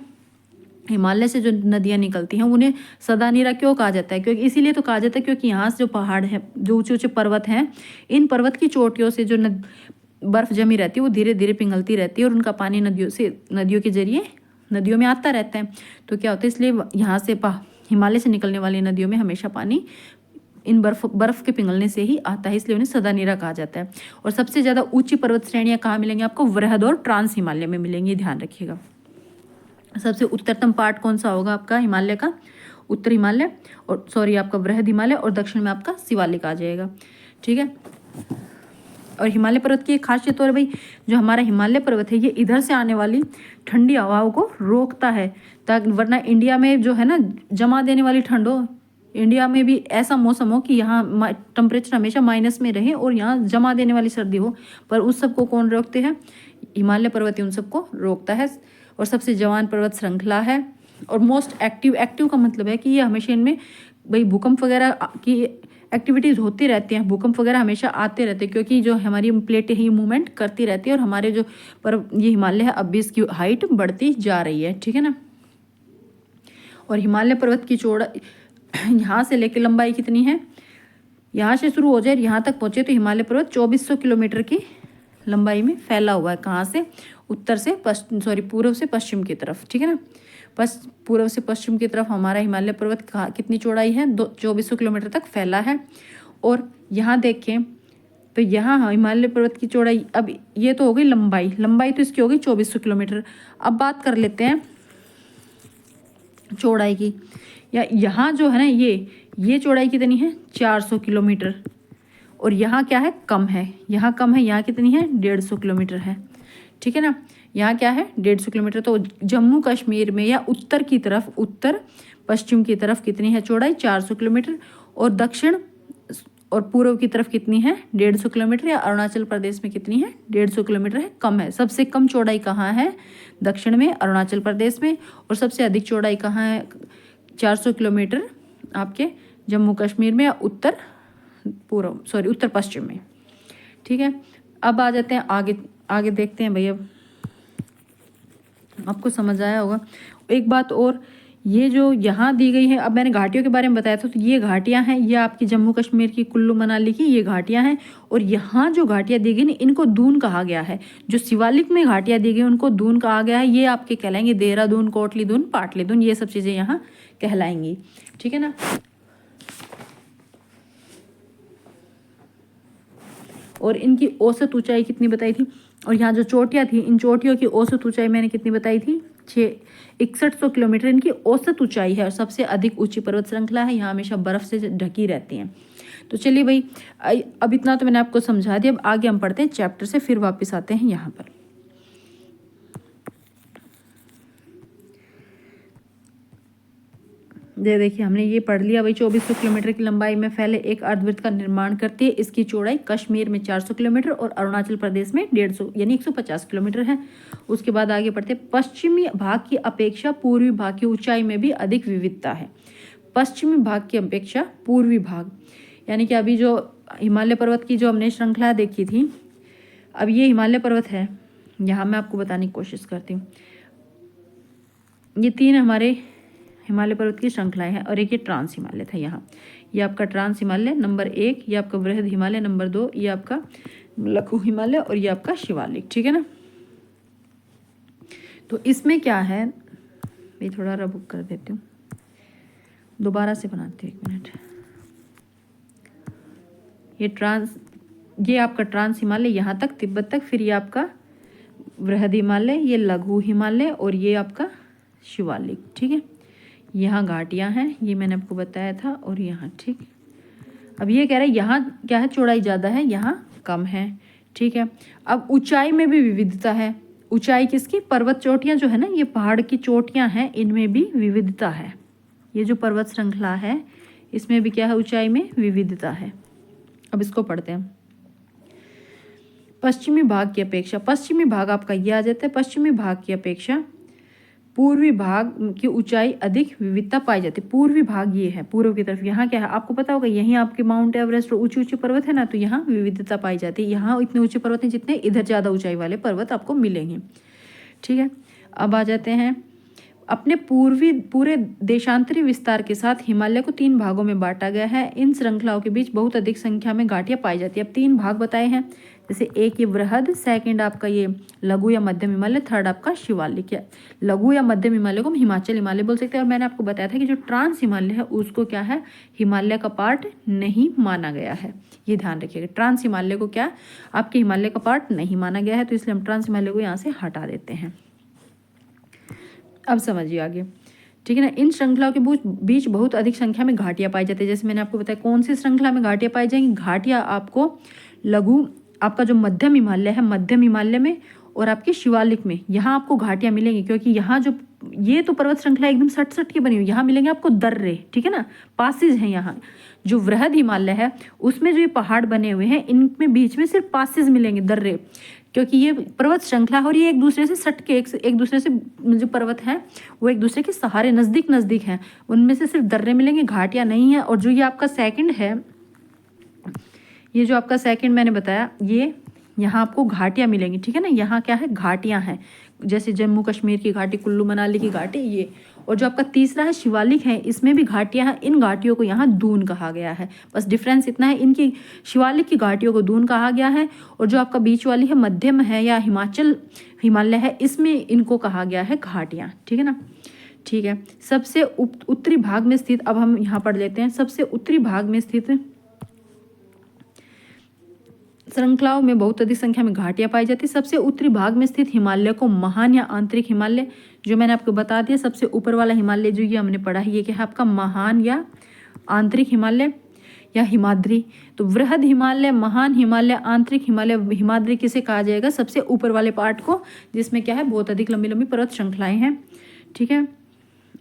A: हिमालय से जो नदियाँ निकलती हैं उन्हें सदा नीरा क्यों कहा जाता है? क्योंकि इसीलिए तो कहा जाता है क्योंकि यहाँ से जो पहाड़ है, जो ऊंचे ऊंचे पर्वत हैं, इन पर्वत की चोटियों से जो बर्फ जमी रहती है वो धीरे धीरे पिघलती रहती है, और उनका पानी नदियों के जरिए नदियों में आता रहता है। तो क्या होता है? इसलिए यहाँ से हिमालय से निकलने वाली नदियों में हमेशा पानी इन बर्फ के पिघलने से ही आता है, इसलिए उन्हें सदा नीरा कहा जाता है। और सबसे ज़्यादा ऊंची पर्वत श्रेणियाँ कहाँ मिलेंगी आपको? वृहद और ट्रांस हिमालय में मिलेंगी, ध्यान रखिएगा। सबसे उत्तरतम पार्ट कौन सा होगा आपका हिमालय का? उत्तर हिमालय, और आपका वृहद हिमालय, और दक्षिण में आपका शिवालिक आ जाएगा। ठीक है। और हिमालय पर्वत की एक खासियत और भाई, जो हमारा हिमालय पर्वत है ये इधर से आने वाली ठंडी हवाओं को रोकता है, ताकि वरना इंडिया में जो है ना जमा देने वाली ठंड हो, इंडिया में भी ऐसा मौसम हो कि यहाँ टेम्परेचर हमेशा माइनस में रहे और यहाँ जमा देने वाली सर्दी हो, पर उस सबको कौन रोकते हैं? हिमालय पर्वत उन सबको रोकता है। और सबसे जवान पर्वत श्रृंखला है, और मोस्ट एक्टिव का मतलब है कि ये हमेशा इनमें भाई भूकंप वगैरह की एक्टिविटीज़ होती रहती हैं, भूकंप वगैरह हमेशा आते रहते हैं, क्योंकि जो हमारी प्लेटें ही मूवमेंट करती रहती है, और हमारे जो ये हिमालय है अब भी इसकी हाइट बढ़ती जा रही है। ठीक है ना। और हिमालय पर्वत की चौड़ाई यहाँ से लेकर लंबाई कितनी है? यहाँ से शुरू हो जाए यहाँ तक पहुँचे तो हिमालय पर्वत 2400 किलोमीटर की लंबाई में फैला हुआ है। कहाँ से? उत्तर से पूर्व से पश्चिम की तरफ। ठीक है ना। पूर्व से पश्चिम की तरफ हमारा हिमालय पर्वत कितनी चौड़ाई है? 2400 किलोमीटर तक फैला है। और यहाँ देखें तो यहाँ हिमालय पर्वत की चौड़ाई, अब ये तो हो गई लंबाई तो इसकी हो गई 2400 किलोमीटर। अब बात कर लेते हैं चौड़ाई की। या यहाँ जो है ना ये चौड़ाई कितनी है? 400 किलोमीटर। और यहाँ क्या है? कम है। यहाँ कम है, यहाँ कितनी है? 150 किलोमीटर है। ठीक है ना। यहाँ क्या है? 150 किलोमीटर। तो जम्मू कश्मीर में या उत्तर की तरफ, उत्तर पश्चिम की तरफ कितनी है चौड़ाई? 400 किलोमीटर। और दक्षिण और पूर्व की तरफ कितनी है? 150 किलोमीटर। या अरुणाचल प्रदेश में कितनी है? 150 किलोमीटर है, कम है। सबसे कम चौड़ाई कहाँ है? दक्षिण में, अरुणाचल प्रदेश में। और सबसे अधिक चौड़ाई कहाँ है? 400 किलोमीटर आपके जम्मू कश्मीर में, या उत्तर पश्चिम में। ठीक है। अब आ जाते हैं आगे देखते हैं भैया, आपको समझ आया होगा। एक बात और, ये जो यहाँ दी गई है, अब मैंने घाटियों के बारे में बताया था, तो ये घाटियाँ हैं, ये आपकी जम्मू कश्मीर की कुल्लू मनाली की ये घाटियाँ हैं। और यहाँ जो घाटियाँ दी गई ना, इनको दून कहा गया है। जो शिवालिक में घाटियाँ दी गई उनको दून कहा गया है। ये आपके कहलाएंगे देहरादून, कोटली दून, पाटली दून, ये सब चीज़ें यहाँ कहलाएंगी। ठीक है ना। और इनकी औसत ऊंचाई कितनी बताई थी? और यहाँ जो चोटियाँ थी, इन चोटियों की औसत ऊंचाई मैंने कितनी बताई थी? 6100 किलोमीटर इनकी औसत ऊंचाई है। और सबसे अधिक ऊंची पर्वत श्रृंखला है, यहाँ हमेशा बर्फ से ढकी रहती हैं। तो चलिए भाई, अब इतना तो मैंने आपको समझा दिया। अब आगे हम पढ़ते हैं चैप्टर से, फिर वापस आते हैं यहाँ पर। ये देखिए हमने ये पढ़ लिया भाई। 2400 किलोमीटर की लंबाई में फैले एक अर्धवृत्त का निर्माण करती है। इसकी चौड़ाई कश्मीर में 400 किलोमीटर और अरुणाचल प्रदेश में 150 यानी 150 किलोमीटर है। उसके बाद आगे बढ़ते हैं। पश्चिमी भाग की अपेक्षा पूर्वी भाग की ऊंचाई में भी अधिक विविधता है। पश्चिमी भाग की अपेक्षा पूर्वी भाग, यानी कि अभी जो हिमालय पर्वत की जो हमने श्रृंखला देखी थी, अब ये हिमालय पर्वत है। यहाँ मैं आपको बताने की कोशिश करती हूँ। ये 3 हमारे हिमालय पर्वत की श्रृंखलाएं हैं और एक ये ट्रांस हिमालय था। यहाँ ये आपका ट्रांस हिमालय नंबर 1, ये आपका वृहद हिमालय नंबर 2, ये आपका लघु हिमालय और ये आपका शिवालिक। ठीक है ना। तो इसमें क्या है, मैं थोड़ा रब कर देती हूँ, दोबारा से बनाती हूँ, 1 मिनट। ये आपका ट्रांस हिमालय यहाँ तक तिब्बत तक, फिर ये आपका वृहद हिमालय, ये लघु हिमालय और ये आपका शिवालिक। ठीक है। यहाँ घाटियाँ हैं, ये मैंने आपको बताया था, और यहाँ ठीक। अब ये कह रहे हैं यहाँ क्या है, चौड़ाई ज़्यादा है, यहाँ कम है। ठीक है। अब ऊंचाई में भी विविधता है। ऊंचाई किसकी, पर्वत चोटियाँ जो है ना, ये पहाड़ की चोटियाँ हैं, इनमें भी विविधता है। ये जो पर्वत श्रृंखला है इसमें भी क्या है, ऊंचाई में विविधता है। अब इसको पढ़ते हैं। पश्चिमी भाग की अपेक्षा, पश्चिमी भाग आपका ये आ जाता है। पश्चिमी भाग की अपेक्षा पूर्वी भाग की ऊंचाई अधिक विविधता पाई जाती है। पूर्वी भाग ये है, पूर्व की तरफ। यहाँ क्या है, आपको पता होगा, यहीं आपके माउंट एवरेस्ट और ऊंचे ऊंचे पर्वत है ना, तो यहाँ विविधता पाई जाती है। यहाँ इतने ऊंचे पर्वत हैं जितने इधर ज़्यादा ऊंचाई वाले पर्वत आपको मिलेंगे। ठीक है। अब आ जाते हैं। अपने पूरे देशांतरी विस्तार के साथ हिमालय को 3 भागों में बांटा गया है। इन श्रृंखलाओं के बीच बहुत अधिक संख्या में घाटियां पाई जाती है। अब 3 भाग बताए हैं, जैसे एक ये वृहद, सेकंड आपका ये लघु या मध्यम हिमालय, थर्ड आपका शिवालिक। या लघु या मध्यम हिमालय को हम हिमाचल हिमालय बोल सकते हैं। और मैंने आपको बताया था कि जो ट्रांस हिमालय है उसको क्या है, हिमालय का पार्ट नहीं माना गया है। ये ध्यान रखिएगा, ट्रांस हिमालय को क्या आपके हिमालय का पार्ट नहीं माना गया है, तो इसलिए हम ट्रांस हिमालय को यहाँ से हटा देते हैं। अब समझिए आगे। ठीक है ना। इन श्रृंखलाओं के बीच बहुत अधिक संख्या में घाटियां पाई जाती है। जैसे मैंने आपको बताया कौन सी श्रृंखला में घाटियां पाई जाएंगी। घाटियां आपको लघु, आपका जो मध्यम हिमालय है, मध्यम हिमालय में और आपके शिवालिक में, यहाँ आपको घाटियां मिलेंगी। क्योंकि यहाँ जो ये तो पर्वत श्रृंखला एकदम सट सट की बनी हुई, यहाँ मिलेंगे आपको दर्रे। ठीक है ना, पासिस हैं। यहाँ जो वृहद हिमालय है उसमें जो ये पहाड़ बने हुए हैं, इनमें बीच में सिर्फ पासिस मिलेंगे, दर्रे। क्योंकि ये पर्वत श्रृंखला है और ये एक दूसरे से सट के एक दूसरे से जो पर्वत हैं वो एक दूसरे के सहारे नज़दीक नज़दीक हैं, उनमें से सिर्फ दर्रे मिलेंगे, घाटियाँ नहीं है। और जो ये आपका सेकंड है, ये जो आपका सेकंड मैंने बताया, ये यहाँ आपको घाटियाँ मिलेंगी। ठीक है ना। यहाँ क्या है, घाटियाँ हैं, जैसे जम्मू कश्मीर की घाटी, कुल्लू मनाली की घाटी ये। और जो आपका तीसरा है शिवालिक है, इसमें भी घाटियाँ हैं। इन घाटियों को यहाँ दून कहा गया है। बस डिफरेंस इतना है, इनकी शिवालिक की घाटियों को दून कहा गया है, और जो आपका बीच वाली है मध्यम है या हिमाचल हिमालय है, इसमें इनको कहा गया है घाटियाँ। ठीक है ना। ठीक है। सबसे उत्तरी भाग में स्थित, अब हम यहाँ पढ़ लेते हैं। सबसे उत्तरी भाग में स्थित श्रृंखलाओं में बहुत अधिक संख्या में घाटियां पाई जाती है। सबसे उत्तरी भाग में स्थित हिमालय को महान या आंतरिक हिमालय, जो मैंने आपको बता दिया, सबसे ऊपर वाला हिमालय जो ये हमने पढ़ा है, ये क्या है आपका महान या आंतरिक हिमालय या हिमाद्री। तो वृहद हिमालय, महान हिमालय, आंतरिक हिमालय, हिमाद्री किसे कहा जाएगा, सबसे ऊपर वाले पार्ट को, जिसमें क्या है बहुत अधिक लंबी लंबी पर्वत श्रृंखलाएं हैं। ठीक है।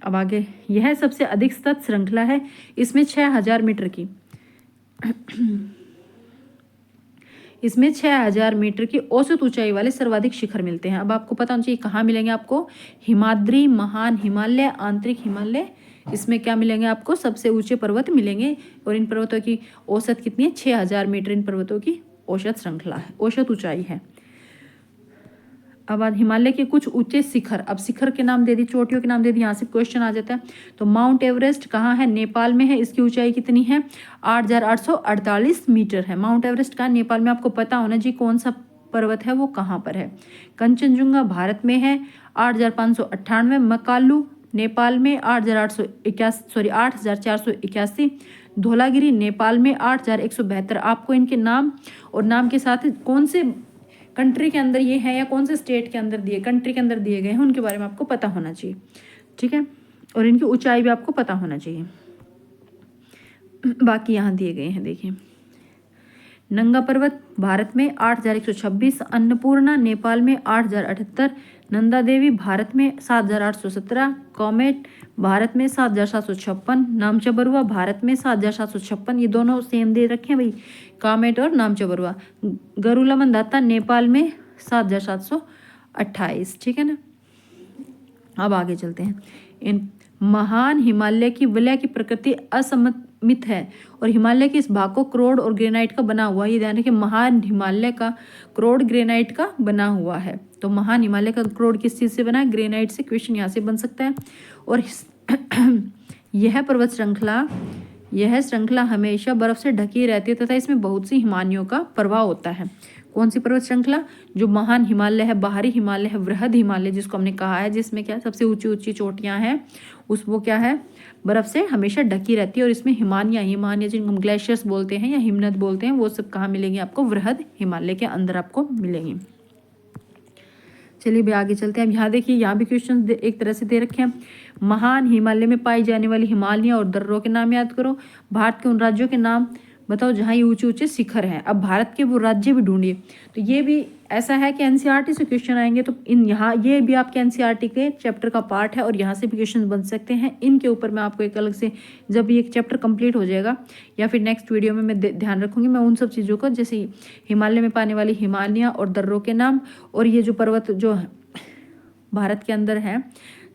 A: अब आगे, यह सबसे अधिक सतत श्रृंखला है। इसमें 6000 मीटर की इसमें 6000 मीटर की औसत ऊंचाई वाले सर्वाधिक शिखर मिलते हैं। अब आपको पता होना चाहिए कहाँ मिलेंगे आपको, हिमाद्री, महान हिमालय, आंतरिक हिमालय, इसमें क्या मिलेंगे आपको, सबसे ऊंचे पर्वत मिलेंगे। और इन पर्वतों की औसत कितनी है, 6000 मीटर इन पर्वतों की औसत श्रृंखला है, औसत ऊंचाई है। अब हिमालय के कुछ ऊंचे शिखर, अब शिखर के नाम दे दी, चोटियों के नाम दे दी, यहाँ से क्वेश्चन आ जाता है। तो माउंट एवरेस्ट कहाँ है, नेपाल में है। इसकी ऊंचाई कितनी है, 8848 मीटर है। माउंट एवरेस्ट का नेपाल में, आपको पता होना जी कौन सा पर्वत है वो कहाँ पर है। कंचनजुंगा भारत में है 8598, मकालू नेपाल में 8481, धौलागिरी नेपाल में 8172। आपको इनके नाम और नाम के साथ कौन से कंट्री के अंदर ये है या कौन से स्टेट के अंदर दिए, कंट्री के अंदर दिए गए हैं, उनके बारे में आपको पता होना चाहिए। ठीक है। और इनकी ऊंचाई भी आपको पता होना चाहिए। बाकी यहाँ दिए गए हैं, देखिए। नंगा पर्वत भारत में 8126, अन्नपूर्णा नेपाल में 8078, नंदा देवी भारत में 7,817, कॉमेट भारत में 7,756, नामचा बरुआ भारत में 7,756, ये दोनों सेम दे रखे हैं भाई, कॉमेट और नामचा बरुआ। गरुला मंदाता नेपाल में 7,728, ठीक है ना। अब आगे चलते हैं। इन महान हिमालय की विलय की प्रकृति असममित है और हिमालय के इस भाग को क्रोड और ग्रेनाइट का बना हुआ, ये ध्यान रखिए, महान हिमालय का क्रोड ग्रेनाइट का बना हुआ है। तो महान हिमालय का क्रोड किस चीज़ से बना है? ग्रेनाइट से। क्वेश्चन यहाँ से बन सकता है। और यह श्रृंखला हमेशा बर्फ से ढकी रहती है तथा इसमें बहुत सी हिमानियों का प्रभाव होता है। कौन सी पर्वत श्रृंखला? जो महान हिमालय है, बाहरी हिमालय है, वृहद हिमालय जिसको हमने कहा है, जिसमें क्या सबसे ऊंची ऊंची चोटियां हैं, वो क्या है? बर्फ से हमेशा ढकी रहती है। और इसमें हिमानिया जिनको हम ग्लेशियर्स बोलते हैं या हिमनद बोलते हैं, वो सब कहाँ मिलेंगे आपको? वृहद हिमालय के अंदर आपको मिलेंगे। चलिए भी आगे चलते हैं। अब यहाँ देखिए, यहाँ भी क्वेश्चन एक तरह से दे रखे हैं। महान हिमालय में पाई जाने वाली हिमालय और दर्रों के नाम याद करो। भारत के उन राज्यों के नाम बताओ जहाँ ये ऊंचे ऊंचे शिखर हैं। अब भारत के वो राज्य भी ढूंढिए। तो ये भी ऐसा है कि एनसीईआरटी से क्वेश्चन आएंगे, तो इन यहाँ ये भी आपके एनसीईआरटी के चैप्टर का पार्ट है और यहाँ से भी क्वेश्चन बन सकते हैं। इनके ऊपर मैं आपको एक अलग से, जब ये चैप्टर कंप्लीट हो जाएगा या फिर नेक्स्ट वीडियो में मैं ध्यान रखूंगी, मैं उन सब चीज़ों को, जैसे हिमालय में पाने वाली हिमालय और दर्रों के नाम, और ये जो पर्वत जो भारत के अंदर है,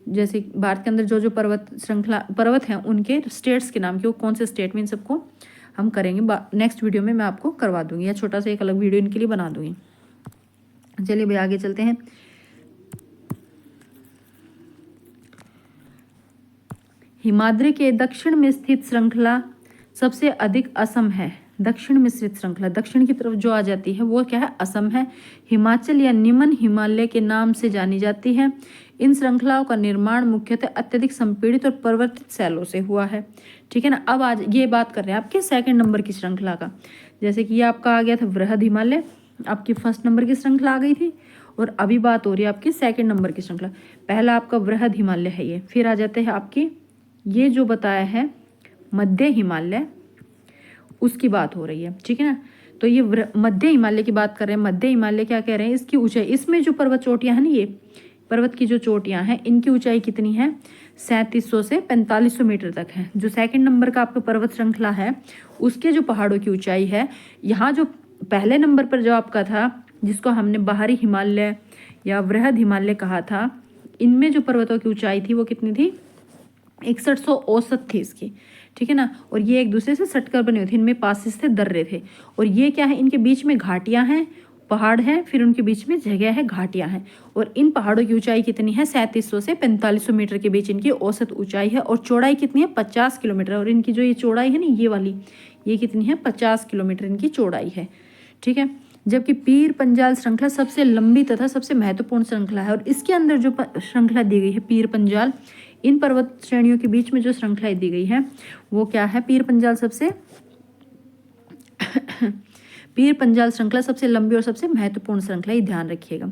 A: जैसे भारत के अंदर जो पर्वत हैं उनके स्टेट्स के नाम, कि वो कौन से स्टेट में, इन सबको हम करेंगे। नेक्स्ट वीडियो में मैं आपको करवा दूंगी, या छोटा सा एक अलग वीडियो इनके लिए बना दूंगी। चलिए भाई आगे चलते हैं। हिमाद्री के दक्षिण में स्थित श्रृंखला सबसे अधिक असम है। दक्षिण में स्थित श्रृंखला दक्षिण की तरफ जो आ जाती है वो क्या है? असम है। हिमाचल या निम्न हिमालय के नाम से जानी जाती है। इन श्रृंखलाओं का निर्माण मुख्यतः अत्यधिक संपीड़ित और पर्वतित शैलों से हुआ है, ठीक है ना। अब आज ये बात कर रहे हैं आपके सेकंड नंबर की श्रृंखला का। जैसे कि ये आपका आ गया था वृहद हिमालय, आपकी फर्स्ट नंबर की श्रृंखला आ गई थी, और अभी बात हो रही है आपकी सेकंड नंबर की श्रृंखला। पहला आपका वृहद हिमालय है ये, फिर आ जाते हैं आपकी ये जो बताया है मध्य हिमालय, उसकी बात हो रही है, ठीक है ना। तो ये मध्य हिमालय की बात कर रहे हैं। मध्य हिमालय क्या कह रहे हैं? इसकी ऊंचाई, इसमें जो पर्वत चोटियां हैं ना, ये पर्वत की जो चोटियां हैं, इनकी ऊंचाई कितनी है? 3700 से 4500 मीटर तक है। जो सेकंड नंबर का आपका पर्वत श्रृंखला है, उसके जो पहाड़ों की ऊंचाई है, यहाँ जो पहले नंबर पर जो आपका था, जिसको हमने बाहरी हिमालय या वृहद हिमालय कहा था, इनमें जो पर्वतों की ऊंचाई थी वो कितनी थी? 6100 औसत थी इसकी, ठीक है ना। और ये एक दूसरे से सटकर बने हुए थे, इनमें पासिस थे, दर्रे थे। और ये क्या है? इनके बीच में घाटियां हैं, पहाड़ हैं, फिर उनके बीच में जगह है, घाटियां हैं। और इन पहाड़ों की ऊंचाई कितनी है? 3700 से 4500 मीटर के बीच इनकी औसत ऊंचाई है। और चौड़ाई कितनी है? 50 किलोमीटर। और इनकी जो ये चौड़ाई है ना, ये वाली, ये कितनी है? 50 किलोमीटर इनकी चौड़ाई है, ठीक है। जबकि पीर पंजाल श्रृंखला सबसे लंबी तथा सबसे महत्वपूर्ण श्रृंखला है। और इसके अंदर जो श्रृंखला दी गई है पीर पंजाल, इन पर्वत श्रेणियों के बीच में जो श्रृंखला दी गई है वो क्या है? पीर पंजाल श्रृंखला सबसे लंबी और सबसे महत्वपूर्ण श्रृंखला, ये ध्यान रखिएगा।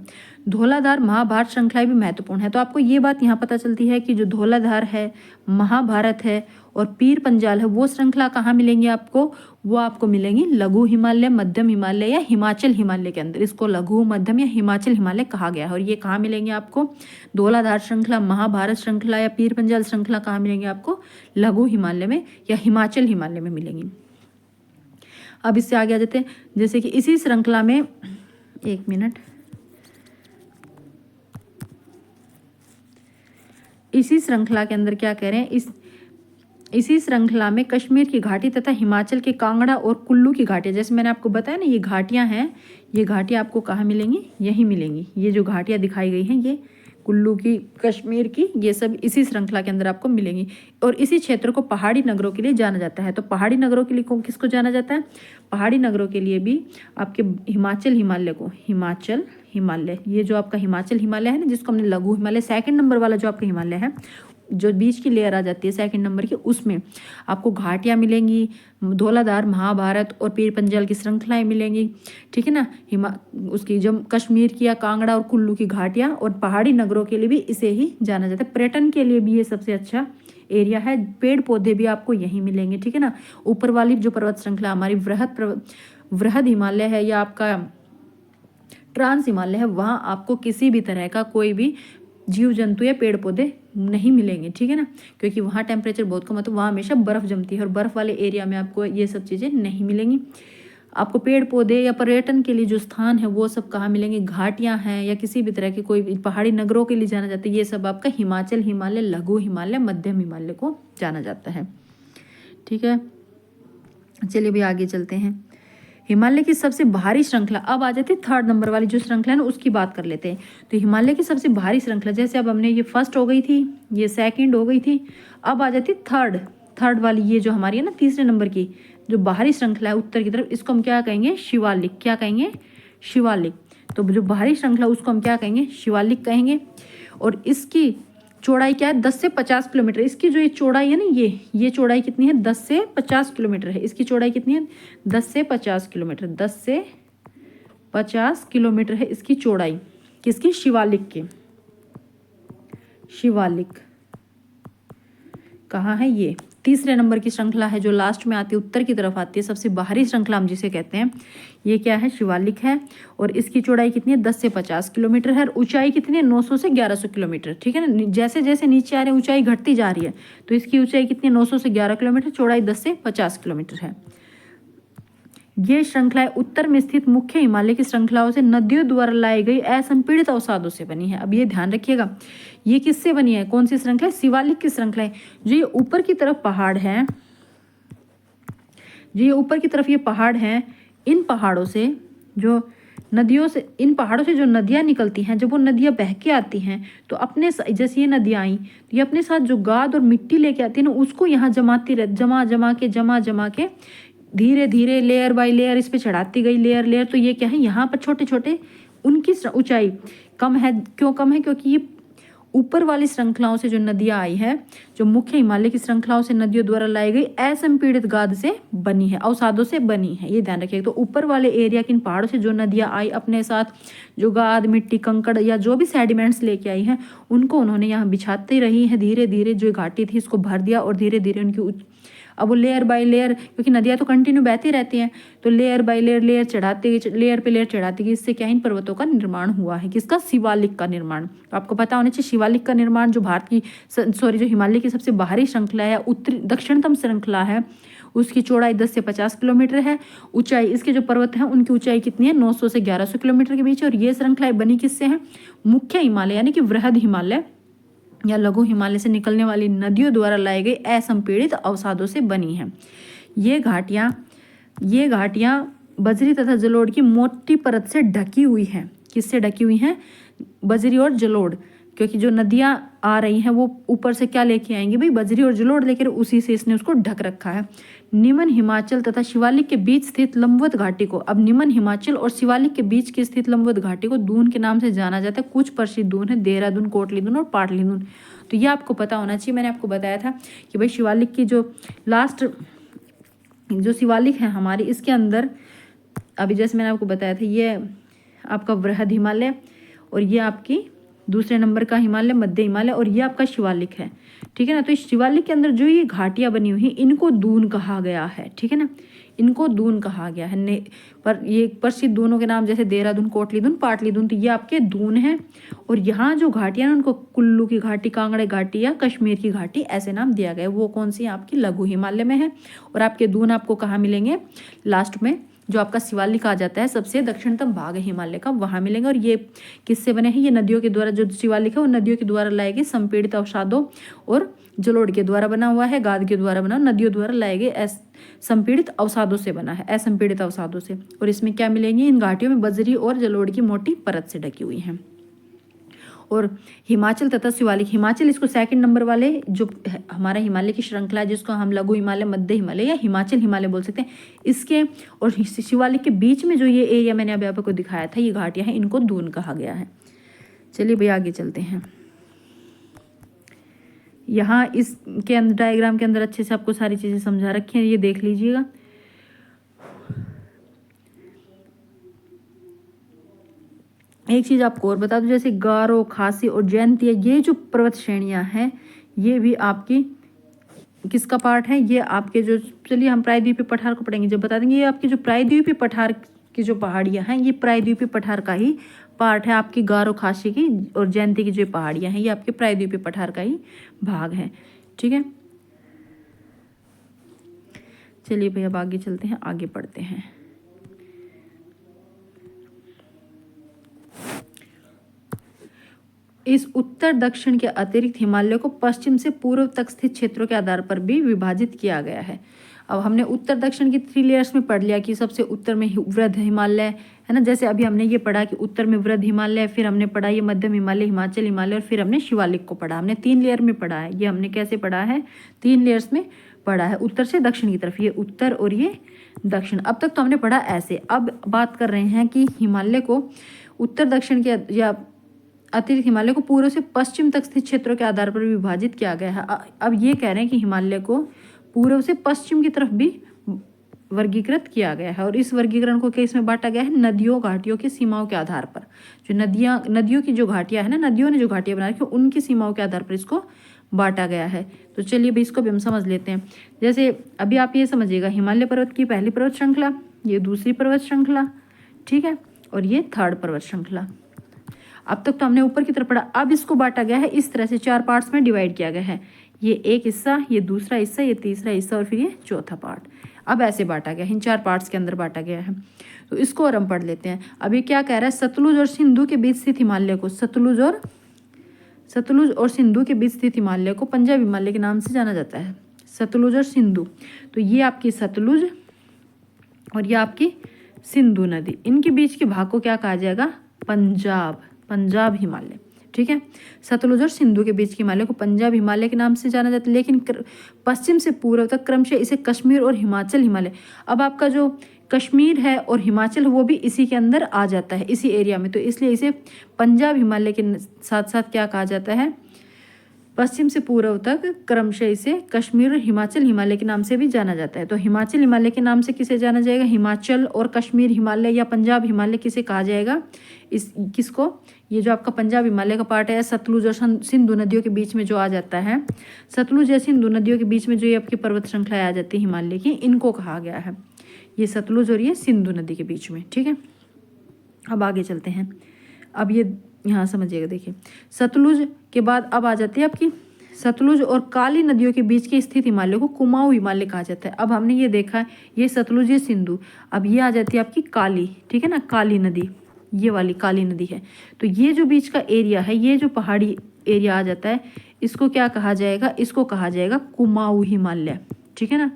A: धौलाधार महाभारत श्रृंखला भी महत्वपूर्ण है। तो आपको ये बात यहाँ पता चलती है कि जो धौलाधार है, महाभारत है और पीर पंजाल है, वो श्रृंखला कहाँ मिलेंगी आपको? वो आपको मिलेंगी लघु हिमालय, मध्यम हिमालय या हिमाचल हिमालय के अंदर। इसको लघु, मध्यम या हिमाचल हिमालय कहा गया है। और ये कहाँ मिलेंगे आपको? धौलाधार श्रृंखला, महाभारत श्रृंखला या पीर पंजाल श्रृंखला कहाँ मिलेंगे आपको? लघु हिमालय में या हिमाचल हिमालय में मिलेंगी। अब इससे आगे आ जाते हैं। जैसे कि इसी श्रृंखला में, एक मिनट, इसी श्रृंखला के अंदर क्या कह रहे हैं? इसी श्रृंखला में कश्मीर की घाटी तथा हिमाचल के कांगड़ा और कुल्लू की घाटियां, जैसे मैंने आपको बताया ना, ये घाटियां हैं, ये घाटियां आपको कहाँ मिलेंगी? यहीं मिलेंगी। ये जो घाटियां दिखाई गई हैं, ये कुल्लू की, कश्मीर की, ये सब इसी श्रृंखला के अंदर आपको मिलेंगी। और इसी क्षेत्र को पहाड़ी नगरों के लिए जाना जाता है। तो पहाड़ी नगरों के लिए किसको जाना जाता है? पहाड़ी नगरों के लिए भी आपके हिमाचल हिमालय को, हिमाचल हिमालय, ये जो आपका हिमाचल हिमालय है ना, जिसको हमने लघु हिमालय, सेकंड नंबर वाला जो आपका हिमालय है, जो बीच की लेयर आ जाती है सेकंड नंबर की, उसमें आपको घाटियां मिलेंगी, धौलाधार, महाभारत और पीर पंजाल की श्रृंखलाएं मिलेंगी, ठीक है ना। उसकी जो कश्मीर की या कांगड़ा और कुल्लू की घाटियां, और पहाड़ी नगरों के लिए भी इसे ही जाना जाता है। पर्यटन के लिए भी ये सबसे अच्छा एरिया है। पेड़ पौधे भी आपको यहीं मिलेंगे, ठीक है ना। ऊपर वाली जो पर्वत श्रृंखला हमारी वृहद हिमालय है, या आपका ट्रांस हिमालय है, वहाँ आपको किसी भी तरह का कोई भी जीव जंतु या पेड़ पौधे नहीं मिलेंगे, ठीक है ना, क्योंकि वहाँ टेम्परेचर बहुत कम है, तो वहाँ हमेशा बर्फ़ जमती है और बर्फ़ वाले एरिया में आपको ये सब चीज़ें नहीं मिलेंगी। आपको पेड़ पौधे या पर्यटन के लिए जो स्थान है वो सब कहाँ मिलेंगे, घाटियाँ हैं या किसी भी तरह के कोई पहाड़ी नगरों के लिए जाना जाता है, ये सब आपका हिमाचल हिमालय, लघु हिमालय, मध्यम हिमालय को जाना जाता है, ठीक है। चलिए अभी आगे चलते हैं। हिमालय की सबसे भारी श्रृंखला, अब आ जाती है थर्ड नंबर वाली जो श्रृंखला है ना, उसकी बात कर लेते हैं। तो हिमालय की सबसे भारी श्रृंखला, जैसे अब हमने ये फर्स्ट हो गई थी, ये सेकंड हो गई थी, अब आ जाती थर्ड वाली, ये जो हमारी है ना तीसरे नंबर की जो बाहरी श्रृंखला है उत्तर की तरफ, इसको हम क्या कहेंगे, शिवालिक। क्या कहेंगे, शिवालिक। तो जो बाहरी श्रृंखला उसको हम क्या कहेंगे, शिवालिक कहेंगे। और इसकी चौड़ाई क्या है, 10 से 50 किलोमीटर। इसकी जो ये चौड़ाई है ना, ये चौड़ाई कितनी है, 10 से 50 किलोमीटर है। इसकी चौड़ाई कितनी है, 10 से 50 किलोमीटर, 10 से 50 किलोमीटर है इसकी चौड़ाई। किसकी, शिवालिक की। शिवालिक कहाँ है, ये तीसरे नंबर की श्रृंखला है जो लास्ट में आती है, उत्तर की तरफ आती है, सबसे बाहरी श्रृंखला हम जिसे कहते हैं, ये क्या है, शिवालिक है। और इसकी चौड़ाई कितनी है, 10 से 50 किलोमीटर है। और ऊंचाई कितनी है, 900 से 1100 किलोमीटर, ठीक है ना। जैसे जैसे नीचे आ रहे हैं ऊंचाई घटती जा रही है, तो इसकी ऊंचाई कितनी है, 900 से 11 किलोमीटर, चौड़ाई 10 से 50 किलोमीटर है। ये श्रृंखलाएं उत्तर में स्थित मुख्य हिमालय की श्रृंखलाओं से नदियों द्वारा लाई गई असंपीड़ित अवसादों से बनी है। अब ये ध्यान रखिएगा, ये किससे बनी है, कौन सी श्रृंखला, शिवालिक की श्रृंखला है। जो ये ऊपर की तरफ पहाड़ है, जो ये ऊपर की तरफ ये पहाड़ हैं, इन पहाड़ों से जो नदियों से, इन पहाड़ों से जो नदियाँ निकलती हैं, जब वो नदियाँ बह के आती हैं तो अपने जैसे ये नदियाँ आई तो ये अपने साथ जो गाद और मिट्टी लेके आती है ना, उसको यहाँ जमा जमा के धीरे धीरे लेयर बाय लेयर इस पे चढ़ाती गई, लेयर। तो ये क्या है, यहाँ पर छोटे छोटे, उनकी ऊंचाई कम है। क्यों कम है, क्योंकि ये ऊपर वाली श्रृंखलाओं से जो नदियाँ आई है, जो मुख्य हिमालय की श्रृंखलाओं से नदियों द्वारा लाई गई असंपीड़ित गाद से बनी है, अवसादों से बनी है, ये ध्यान रखिएगा। तो ऊपर वाले एरिया के इन पहाड़ों से जो नदियाँ आई, अपने साथ जो गाद, मिट्टी, कंकड़ या जो भी सेडिमेंट्स लेके आई हैं, उनको उन्होंने यहाँ बिछाती रही है, धीरे धीरे जो घाटी थी इसको भर दिया और धीरे धीरे उनकी, अब वो लेयर बाय लेयर, क्योंकि नदियाँ तो कंटिन्यू बहती रहती हैं, तो लेयर बाय लेयर चढ़ाते गई, लेयर पे लेयर चढ़ाती गई। इससे क्या, इन पर्वतों का निर्माण हुआ है, किसका, शिवालिक का निर्माण। तो आपको पता होना चाहिए शिवालिक का निर्माण जो भारत की जो हिमालय की सबसे बाहरी श्रृंखला है, उत्तरी दक्षिणतम श्रृंखला है, उसकी चौड़ाई 10 से 50 किलोमीटर है। ऊंचाई, इसके जो पर्वत हैं उनकी ऊंचाई कितनी है, 900 से 1100 किलोमीटर के बीच। और ये श्रृंखलाएं बनी किससे हैं, मुख्य हिमालय यानी कि वृहद हिमालय या लघु हिमालय से निकलने वाली नदियों द्वारा लाई गई असंपीड़ित अवसादों से बनी है। ये घाटियाँ बजरी तथा जलोढ़ की मोटी परत से ढकी हुई हैं। किससे ढकी हुई हैं, बजरी और जलोढ़, क्योंकि जो नदियाँ आ रही हैं वो ऊपर से क्या लेके आएंगी भाई, बजरी और जलोढ़ लेकर, उसी से इसने उसको ढक रखा है। निमन हिमाचल तथा शिवालिक के बीच स्थित लंबवत घाटी को, अब निमन हिमाचल और शिवालिक के बीच की स्थित लंबवत घाटी को दून के नाम से जाना जाता है। कुछ प्रसिद्ध दून है, देहरादून, कोटली दून और पाटली दून। तो ये आपको पता होना चाहिए। मैंने आपको बताया था कि भाई शिवालिक की जो लास्ट जो शिवालिक है हमारी, इसके अंदर अभी जैसे मैंने आपको बताया था, ये आपका वृहद हिमालय और ये आपकी दूसरे नंबर का हिमालय, मध्य हिमालय, और ये आपका शिवालिक है, ठीक है ना। तो इस शिवालिक के अंदर जो ये घाटियाँ बनी हुई हैं, इनको दून कहा गया है, ठीक है ना, इनको दून कहा गया है। पर ये प्रसिद्ध दूनों के नाम जैसे देहरादून, कोटली दून, पाटली दून, तो ये आपके दून हैं। और यहाँ जो घाटियाँ हैं उनको कुल्लू की घाटी, कांगड़े घाटी या कश्मीर की घाटी ऐसे नाम दिया गया है। वो कौन सी, आपकी लघु हिमालय में है। और आपके दून आपको कहाँ मिलेंगे, लास्ट में जो आपका शिवालिक आ जाता है, सबसे दक्षिणतम भाग है हिमालय का, वहाँ मिलेंगे। और ये किससे बने हैं, ये नदियों के द्वारा, जो शिवालिक है वो नदियों के द्वारा लाए गए संपीड़ित अवसादों और जलोढ़ के द्वारा बना हुआ है, गाद के द्वारा बना, नदियों द्वारा लाए गए संपीड़ित अवसादों से बना है, असंपीड़ित अवसादों से। और इसमें क्या मिलेंगे, इन घाटियों में बजरी और जलोढ़ की मोटी परत से ढकी हुई हैं। और हिमाचल तथा शिवालिक, हिमाचल इसको सेकंड नंबर वाले जो हमारा हिमालय की श्रृंखला है, जिसको हम लघु हिमालय, मध्य हिमालय या हिमाचल हिमालय बोल सकते हैं, इसके और शिवालिक के बीच में जो ये एरिया मैंने अभी आपको दिखाया था, ये घाटियाँ हैं, इनको दून कहा गया है। चलिए भैया आगे चलते हैं। यहाँ इसके अंदर डायग्राम के अंदर अच्छे से आपको सारी चीज़ें समझा रखी हैं, ये देख लीजिएगा। एक चीज़ आपको और बता दूं, जैसे गारो, खासी और जयंतिया, ये जो पर्वत श्रेणियां हैं, ये भी आपकी किसका पार्ट है, ये आपके जो, चलिए हम प्रायद्वीपीय पठार को पढ़ेंगे जब बता देंगे। ये आपके जो प्रायद्वीपीय पठार की जो पहाड़ियाँ हैं ये प्रायद्वीपीय पठार का ही पार्ट है। आपकी गारो खासी की और जयंती की जो पहाड़ियाँ हैं ये आपके प्रायद्वीपीय पठार का ही भाग है। ठीक है, चलिए भैया अब आगे चलते हैं, आगे पढ़ते हैं। इस उत्तर दक्षिण के अतिरिक्त हिमालय को पश्चिम से पूर्व तक स्थित क्षेत्रों के आधार पर भी विभाजित किया गया है। अब हमने उत्तर दक्षिण की 3 लेयर्स में पढ़ लिया कि सबसे उत्तर में वृद्ध हिमालय है ना, जैसे अभी हमने ये पढ़ा कि उत्तर में वृद्ध हिमालय, फिर हमने पढ़ा ये मध्यम हिमालय, हिमाचल हिमालय, और फिर हमने शिवालिक को पढ़ा। हमने 3 लेयर में पढ़ा है। ये हमने कैसे पढ़ा है? 3 लेयर्स में पढ़ा है, उत्तर से दक्षिण की तरफ, ये उत्तर और ये दक्षिण। अब तक तो हमने पढ़ा ऐसे। अब बात कर रहे हैं कि हिमालय को उत्तर दक्षिण के या अतिरिक्त हिमालय को पूर्व से पश्चिम तक स्थित क्षेत्रों के आधार पर विभाजित किया गया है। अब ये कह रहे हैं कि हिमालय को पूर्व से पश्चिम की तरफ भी वर्गीकृत किया गया है, और इस वर्गीकरण को किस में बांटा गया है? नदियों घाटियों की सीमाओं के आधार पर। जो नदियों की जो घाटियां है ना, नदियों ने जो घाटियां बना रखी उनकी सीमाओं के आधार पर इसको बांटा गया है। तो चलिए भी इसको भी हम समझ लेते हैं। जैसे अभी आप ये समझिएगा, हिमालय पर्वत की पहली पर्वत श्रृंखला, ये दूसरी पर्वत श्रृंखला, ठीक है, और ये 3rd पर्वत श्रृंखला। अब तक तो हमने ऊपर की तरफ पढ़ा। अब इसको बांटा गया है इस तरह से, 4 पार्ट्स में डिवाइड किया गया है। ये एक हिस्सा, ये दूसरा हिस्सा, ये तीसरा हिस्सा, और फिर ये चौथा पार्ट। अब ऐसे बांटा गया है, इन 4 पार्ट्स के अंदर बांटा गया है। तो इसको और हम पढ़ लेते हैं। अब ये क्या कह रहा है? सतलुज और सिंधु के बीच स्थित हिमालय को, सतलुज और सिंधु के बीच स्थित हिमालय को पंजाब हिमालय के नाम से जाना जाता है। सतलुज और सिंधु, तो ये आपकी सतलुज और ये आपकी सिंधु नदी, इनके बीच के भाग को क्या कहा जाएगा? पंजाब हिमालय। ठीक है, सतलुज और सिंधु के बीच के हिमालय को पंजाब हिमालय के नाम से जाना जाता है, लेकिन पश्चिम से पूर्व तक क्रमशः इसे कश्मीर और हिमाचल हिमालय। अब आपका जो कश्मीर है और हिमाचल वो भी इसी के अंदर आ जाता है, इसी एरिया में, तो इसलिए इसे पंजाब हिमालय के साथ साथ क्या कहा जाता है? पश्चिम से पूर्व तक क्रमशः इसे कश्मीर और हिमाचल हिमालय के नाम से भी जाना जाता है। तो हिमाचल हिमालय के नाम से किसे जाना जाएगा? हिमाचल और कश्मीर हिमालय या पंजाब हिमालय किसे कहा जाएगा? किसको? ये जो आपका पंजाब हिमालय का पार्ट है, सतलुज और सिंधु नदियों के बीच में जो आ जाता है, सतलुज या सिंधु नदियों के बीच में जो ये आपकी पर्वत श्रृंखलाएं आ जाती है हिमालय की, इनको कहा गया है, ये सतलुज और ये सिंधु नदी के बीच में। ठीक है, अब आगे चलते हैं। अब ये यहाँ समझिएगा, देखिए सतलुज के बाद अब आ जाती है आपकी सतलुज और काली नदियों के बीच के स्थित हिमालय को कुमाऊं हिमालय कहा जाता है। अब हमने ये देखा है, ये सतलुज, ये सिंधु, अब ये आ जाती है आपकी काली, ठीक है ना, काली नदी, ये वाली काली नदी है। तो ये जो बीच का एरिया है, ये जो पहाड़ी एरिया आ जाता है, इसको क्या कहा जाएगा? इसको कहा जाएगा कुमाऊं हिमालय। ठीक है ना,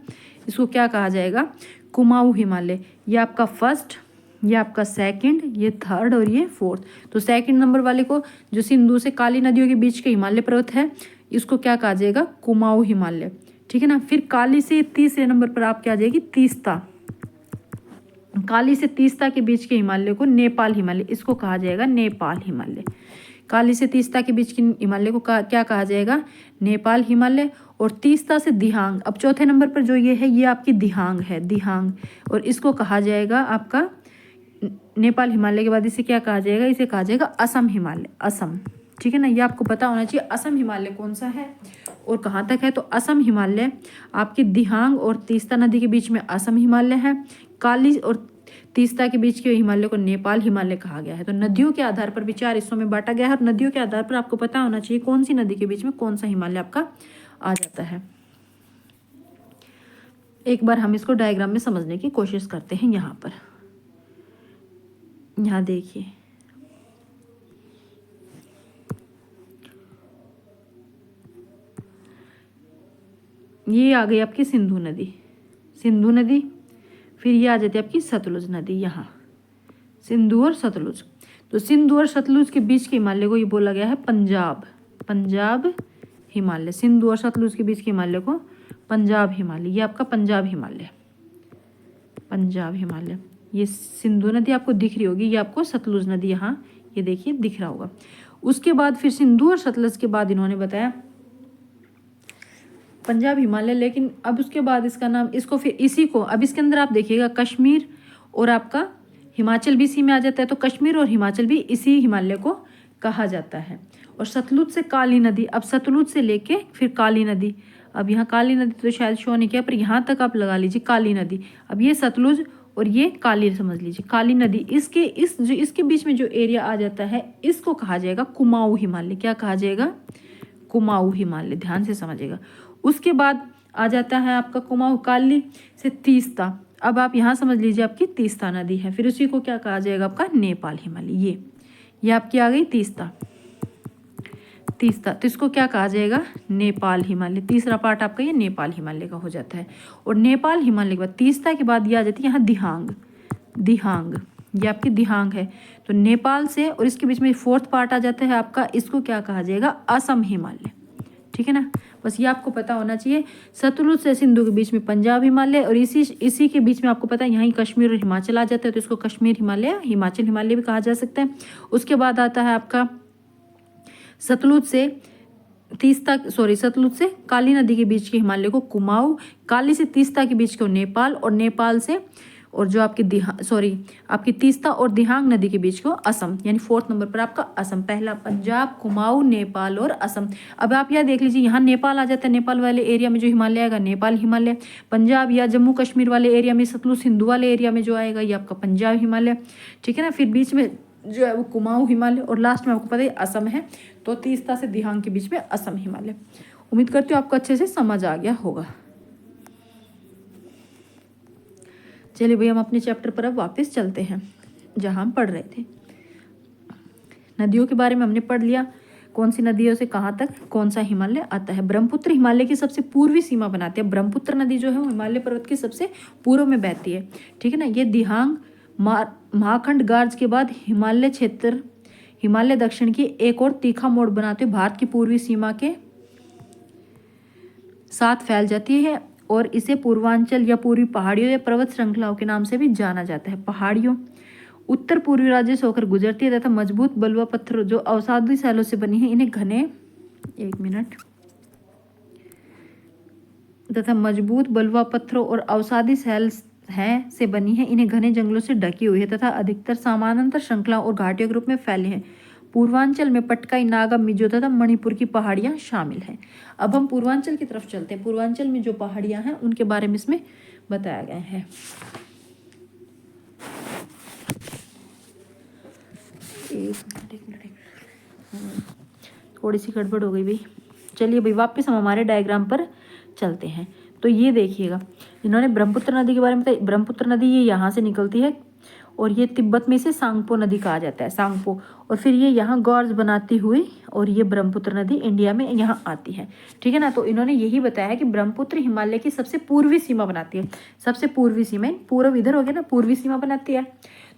A: इसको क्या कहा जाएगा? कुमाऊं हिमालय। ये आपका फर्स्ट, ये आपका सेकंड, ये 3rd और ये 4th। तो सेकंड नंबर वाले को, जो सिंधु से काली नदियों के बीच के हिमालय पर्वत है, इसको क्या कहा जाएगा? कुमाऊं हिमालय। ठीक है ना, फिर काली से तीसरे नंबर पर आप क्या आ जाएगी? तीस्ता। काली से तीस्ता के बीच के हिमालय को नेपाल हिमालय, इसको कहा जाएगा नेपाल हिमालय। काली से तीस्ता के बीच के हिमालय को क्या कहा जाएगा? नेपाल हिमालय। और तीस्ता से दिहांग, अब चौथे नंबर पर जो ये है, ये आपकी दिहांग है, दिहांग, और इसको कहा जाएगा आपका नेपाल हिमालय के बाद इसे क्या कहा जाएगा? इसे कहा जाएगा असम हिमालय, असम। ठीक है ना, ये आपको पता होना चाहिए असम हिमालय कौन सा है और कहाँ तक है। तो असम हिमालय आपकी दिहांग और तीस्ता नदी के बीच में असम हिमालय है। काली और तीस्ता के बीच के हिमालय को नेपाल हिमालय कहा गया है। तो नदियों के आधार पर भी 4 हिस्सों में बांटा गया है, और नदियों के आधार पर आपको पता होना चाहिए कौन सी नदी के बीच में कौन सा हिमालय आपका आ जाता है। एक बार हम इसको डायग्राम में समझने की कोशिश करते हैं। यहाँ पर, यहाँ देखिए, ये आ गई आपकी सिंधु नदी, सिंधु नदी, फिर ये आ जाती है आपकी सतलुज नदी। यहाँ सिंधु और सतलुज, तो सिंधु और सतलुज के बीच के हिमालय को ये बोला गया है पंजाब हिमालय। सिंधु और सतलुज के बीच के हिमालय को पंजाब हिमालय, ये आपका पंजाब हिमालय। ये सिंधु नदी आपको दिख रही होगी, ये आपको सतलुज नदी यहाँ ये देखिए दिख रहा होगा। उसके बाद फिर सिंधु और सतलुज के बाद इन्होंने बताया पंजाब हिमालय, लेकिन अब उसके बाद इसका नाम, इसको फिर इसी को, अब इसके अंदर आप देखिएगा कश्मीर और आपका हिमाचल भी इसी में आ जाता है, तो कश्मीर और हिमाचल भी इसी हिमालय को कहा जाता है। और सतलुज से काली नदी, अब सतलुज से लेके फिर काली नदी, अब यहाँ काली नदी तो शायद शो नहीं किया, पर यहाँ तक आप लगा लीजिए काली नदी। अब ये सतलुज और ये काली समझ लीजिए, काली नदी। इसके बीच में जो एरिया आ जाता है इसको कहा जाएगा कुमाऊं हिमालय। क्या कहा जाएगा? कुमाऊं हिमालय। ध्यान से समझिएगा। उसके बाद आ जाता है आपका कुमाऊं, काली से तीस्ता। अब आप यहाँ समझ लीजिए आपकी तीस्ता नदी है, फिर उसी को क्या कहा जाएगा? आपका नेपाल हिमालय। ये आपकी आ गई तीस्ता। तो इसको क्या कहा जाएगा? नेपाल हिमालय। तीसरा पार्ट आपका ये नेपाल हिमालय का हो जाता है। और नेपाल हिमालय के बाद तीस्ता के बाद ये आ जाती है यहाँ दिहांग। ये आपकी दिहांग है। तो नेपाल से और इसके बीच में फोर्थ पार्ट आ जाता है आपका, इसको क्या कहा जाएगा? असम हिमालय। ठीक है ना, बस ये आपको पता होना चाहिए। सतलुज से सिंधु के बीच में पंजाब हिमालय, और इसी के बीच में आपको पता है यहाँ कश्मीर और हिमाचल आ जाता है, तो इसको कश्मीर हिमालय, हिमाचल हिमालय भी कहा जा सकता है। उसके बाद आता है आपका सतलुज से काली नदी के बीच के हिमालय को कुमाऊं, काली से तीस्ता के बीच को नेपाल, और नेपाल से और जो आपकी तीस्ता और दिहांग नदी के बीच को असम। यानी फोर्थ नंबर पर आपका असम। पहला पंजाब, कुमाऊं, नेपाल और असम। अब आप यह देख लीजिए, यहाँ नेपाल आ जाता है। नेपाल वाले एरिया में जो हिमालय आएगा नेपाल हिमालय। पंजाब या जम्मू कश्मीर वाले एरिया में सतलुज सिंधु वाले एरिया में जो आएगा ये आपका पंजाब हिमालय। ठीक है ना, फिर बीच में जो है वो कुमाऊं हिमालय, और लास्ट में आपको पता है असम है। तो तीस्ता से दिहांग के बीच में असम हिमालय। उम्मीद करती हूँ आपको अच्छे से समझ आ गया होगा। चलिए भैया, हम अपने चैप्टर पर अब वापस चलते हैं जहाँ हम पढ़ रहे थे। नदियों के बारे में हमने पढ़ लिया, कौन सी नदियों से कहाँ तक कौन सा हिमालय आता है। ब्रह्मपुत्र हिमालय की सबसे पूर्वी सीमा बनाती है। ब्रह्मपुत्र नदी जो है वो हिमालय पर्वत के सबसे पूर्व में बहती है। ठीक है ना, ये दिहांग महाखंड गार्ज के बाद हिमालय दक्षिण की एक और तीखा मोड़ बनाते हुए भारत की पूर्वी सीमा के साथ फैल जाती है, और इसे पूर्वांचल या पूर्वी पहाड़ियों या पर्वत श्रृंखलाओं के नाम से भी जाना जाता है। पहाड़ियों उत्तर पूर्वी राज्य से होकर गुजरती है तथा मजबूत बलुआ पत्थर जो अवसादी शैलों से बनी है, इन्हें घने तथा मजबूत बलुआ पत्थरों और अवसादी शैल से बनी है, इन्हें घने जंगलों से ढकी हुई है तथा अधिकतर समानांतर श्रृंखलाओं और घाटियों के रूप में फैले हैं। पूर्वांचल में पटकाई, नागा, मिजो तथा मणिपुर की पहाड़ियां शामिल हैं। अब हम पूर्वांचल की तरफ चलते हैं। पूर्वांचल में जो पहाड़ियां हैं उनके बारे में इसमें बताया गया है। एक मिनट थोड़ी सी गड़बड़ हो गई भाई। चलिए भाई, वापस हम हमारे डायग्राम पर चलते हैं। तो ये देखिएगा, इन्होंने ब्रह्मपुत्र नदी के बारे में बताया। ब्रह्मपुत्र नदी ये यहाँ से निकलती है, और ये तिब्बत में से सांगपो नदी कहा जाता है, सांगपो। और फिर ये यहाँ गॉर्ज बनाती हुई, और ये ब्रह्मपुत्र नदी इंडिया में यहाँ आती है। ठीक है ना, तो इन्होंने यही बताया है कि ब्रह्मपुत्र हिमालय की सबसे पूर्वी सीमा बनाती है। सबसे पूर्वी सीमा, पूर्व इधर हो गया ना, पूर्वी सीमा बनाती है।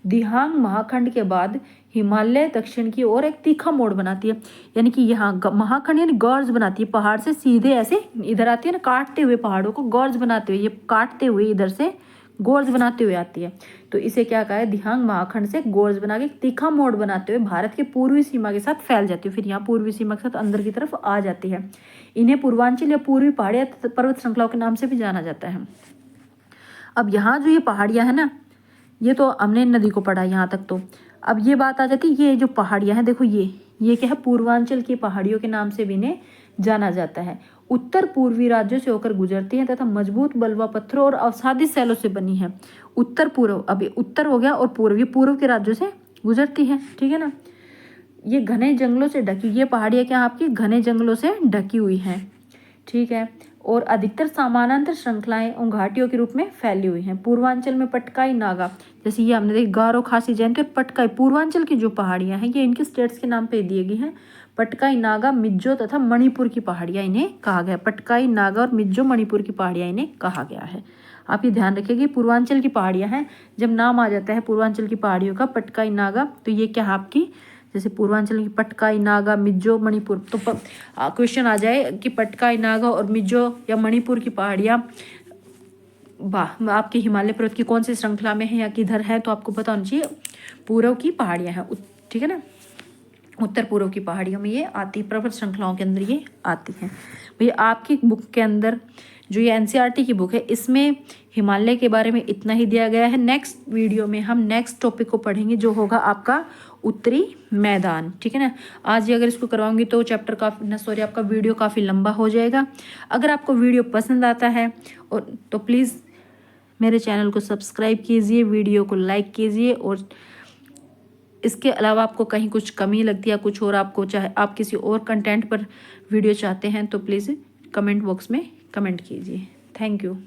A: दिहांग महाखंड के बाद हिमालय दक्षिण की ओर एक तीखा मोड़ बनाती है, यानी कि यहाँ महाखंड यानी गॉर्ज बनाती है। पहाड़ से सीधे ऐसे इधर आती है ना, काटते हुए पहाड़ों को गॉर्ज बनाते हुए, ये काटते हुए इधर से गोर्ज बनाते हुए आती है। तो इसे क्या कहा है? दिहांग महाखंड से गोर्ज बना के तीखा मोड़ बनाते हुए भारत के पूर्वी सीमा के साथ फैल जाती है, फिर यहाँ पूर्वी सीमा के साथ अंदर की तरफ आ जाती है। इन्हें पूर्वांचल या पूर्वी पहाड़ियाँ पर्वत श्रृंखलाओं के नाम से भी जाना जाता है। अब यहाँ जो ये पहाड़ियाँ है ना, ये तो हमने नदी को पढ़ा यहाँ तक। तो अब ये बात आ जाती है, ये जो पहाड़ियाँ हैं देखो, ये क्या है? पूर्वांचल की पहाड़ियों के नाम से भी इन्हें जाना जाता है। उत्तर पूर्वी राज्यों से होकर गुजरती हैं तथा मजबूत बलुआ पत्थरों और अवसादी शैलों से बनी है। उत्तर पूर्व, अभी उत्तर हो गया, और पूर्व, ये पूर्व के राज्यों से गुजरती है। ठीक है ना, ये घने जंगलों से ढकी, ये पहाड़ियाँ क्या आपकी घने जंगलों से ढकी हुई हैं। ठीक है, और अधिकतर समानांतर श्रृंखलाएं और घाटियों के रूप में फैली हुई हैं। पूर्वांचल में पटकाई, नागा, जैसे ये हमने देखा गारो, खासी, जयंती और पटकाई, पूर्वांचल की जो पहाड़ियां हैं ये इनके स्टेट्स के नाम पे दिए गए हैं। पटकाई, नागा, मिज्जो तथा मणिपुर की पहाड़ियां इन्हें कहा गया। पटकाई, नागा और मिज्जो, मणिपुर की पहाड़ियां इन्हें कहा गया है। आप ये ध्यान रखिए कि पूर्वांचल की पहाड़ियां हैं, जब नाम आ जाता है पूर्वांचल की पहाड़ियों का पटकाई, नागा, तो ये क्या है आपकी, जैसे पूर्वांचल की पटकाई, नागा, मिज्जो, मणिपुर, तो क्वेश्चन आ जाए कि पटकाई, नागा और मिज्जो या मणिपुर की पहाड़ियाँ आपके हिमालय पर्वत की कौन सी श्रृंखला में है या किधर है, तो आपको पता होना चाहिए पूर्व की पहाड़ियाँ हैं। ठीक है ना, उत्तर पूर्व की पहाड़ियों में ये आती, पर्वत श्रृंखलाओं के अंदर ये आती हैं। भैया आपकी बुक के अंदर जो ये एनसीईआरटी की बुक है इसमें हिमालय के बारे में इतना ही दिया गया है। नेक्स्ट वीडियो में हम नेक्स्ट टॉपिक को पढ़ेंगे जो होगा आपका उत्तरी मैदान। ठीक है ना, आज ही अगर इसको करवाऊंगी तो चैप्टर काफ़ी आपका वीडियो काफ़ी लंबा हो जाएगा। अगर आपको वीडियो पसंद आता है और तो प्लीज़ मेरे चैनल को सब्सक्राइब कीजिए, वीडियो को लाइक कीजिए। और इसके अलावा आपको कहीं कुछ कमी लगती है, कुछ और आपको चाहे आप किसी और कंटेंट पर वीडियो चाहते हैं तो प्लीज़ कमेंट बॉक्स में कमेंट कीजिए। Thank you.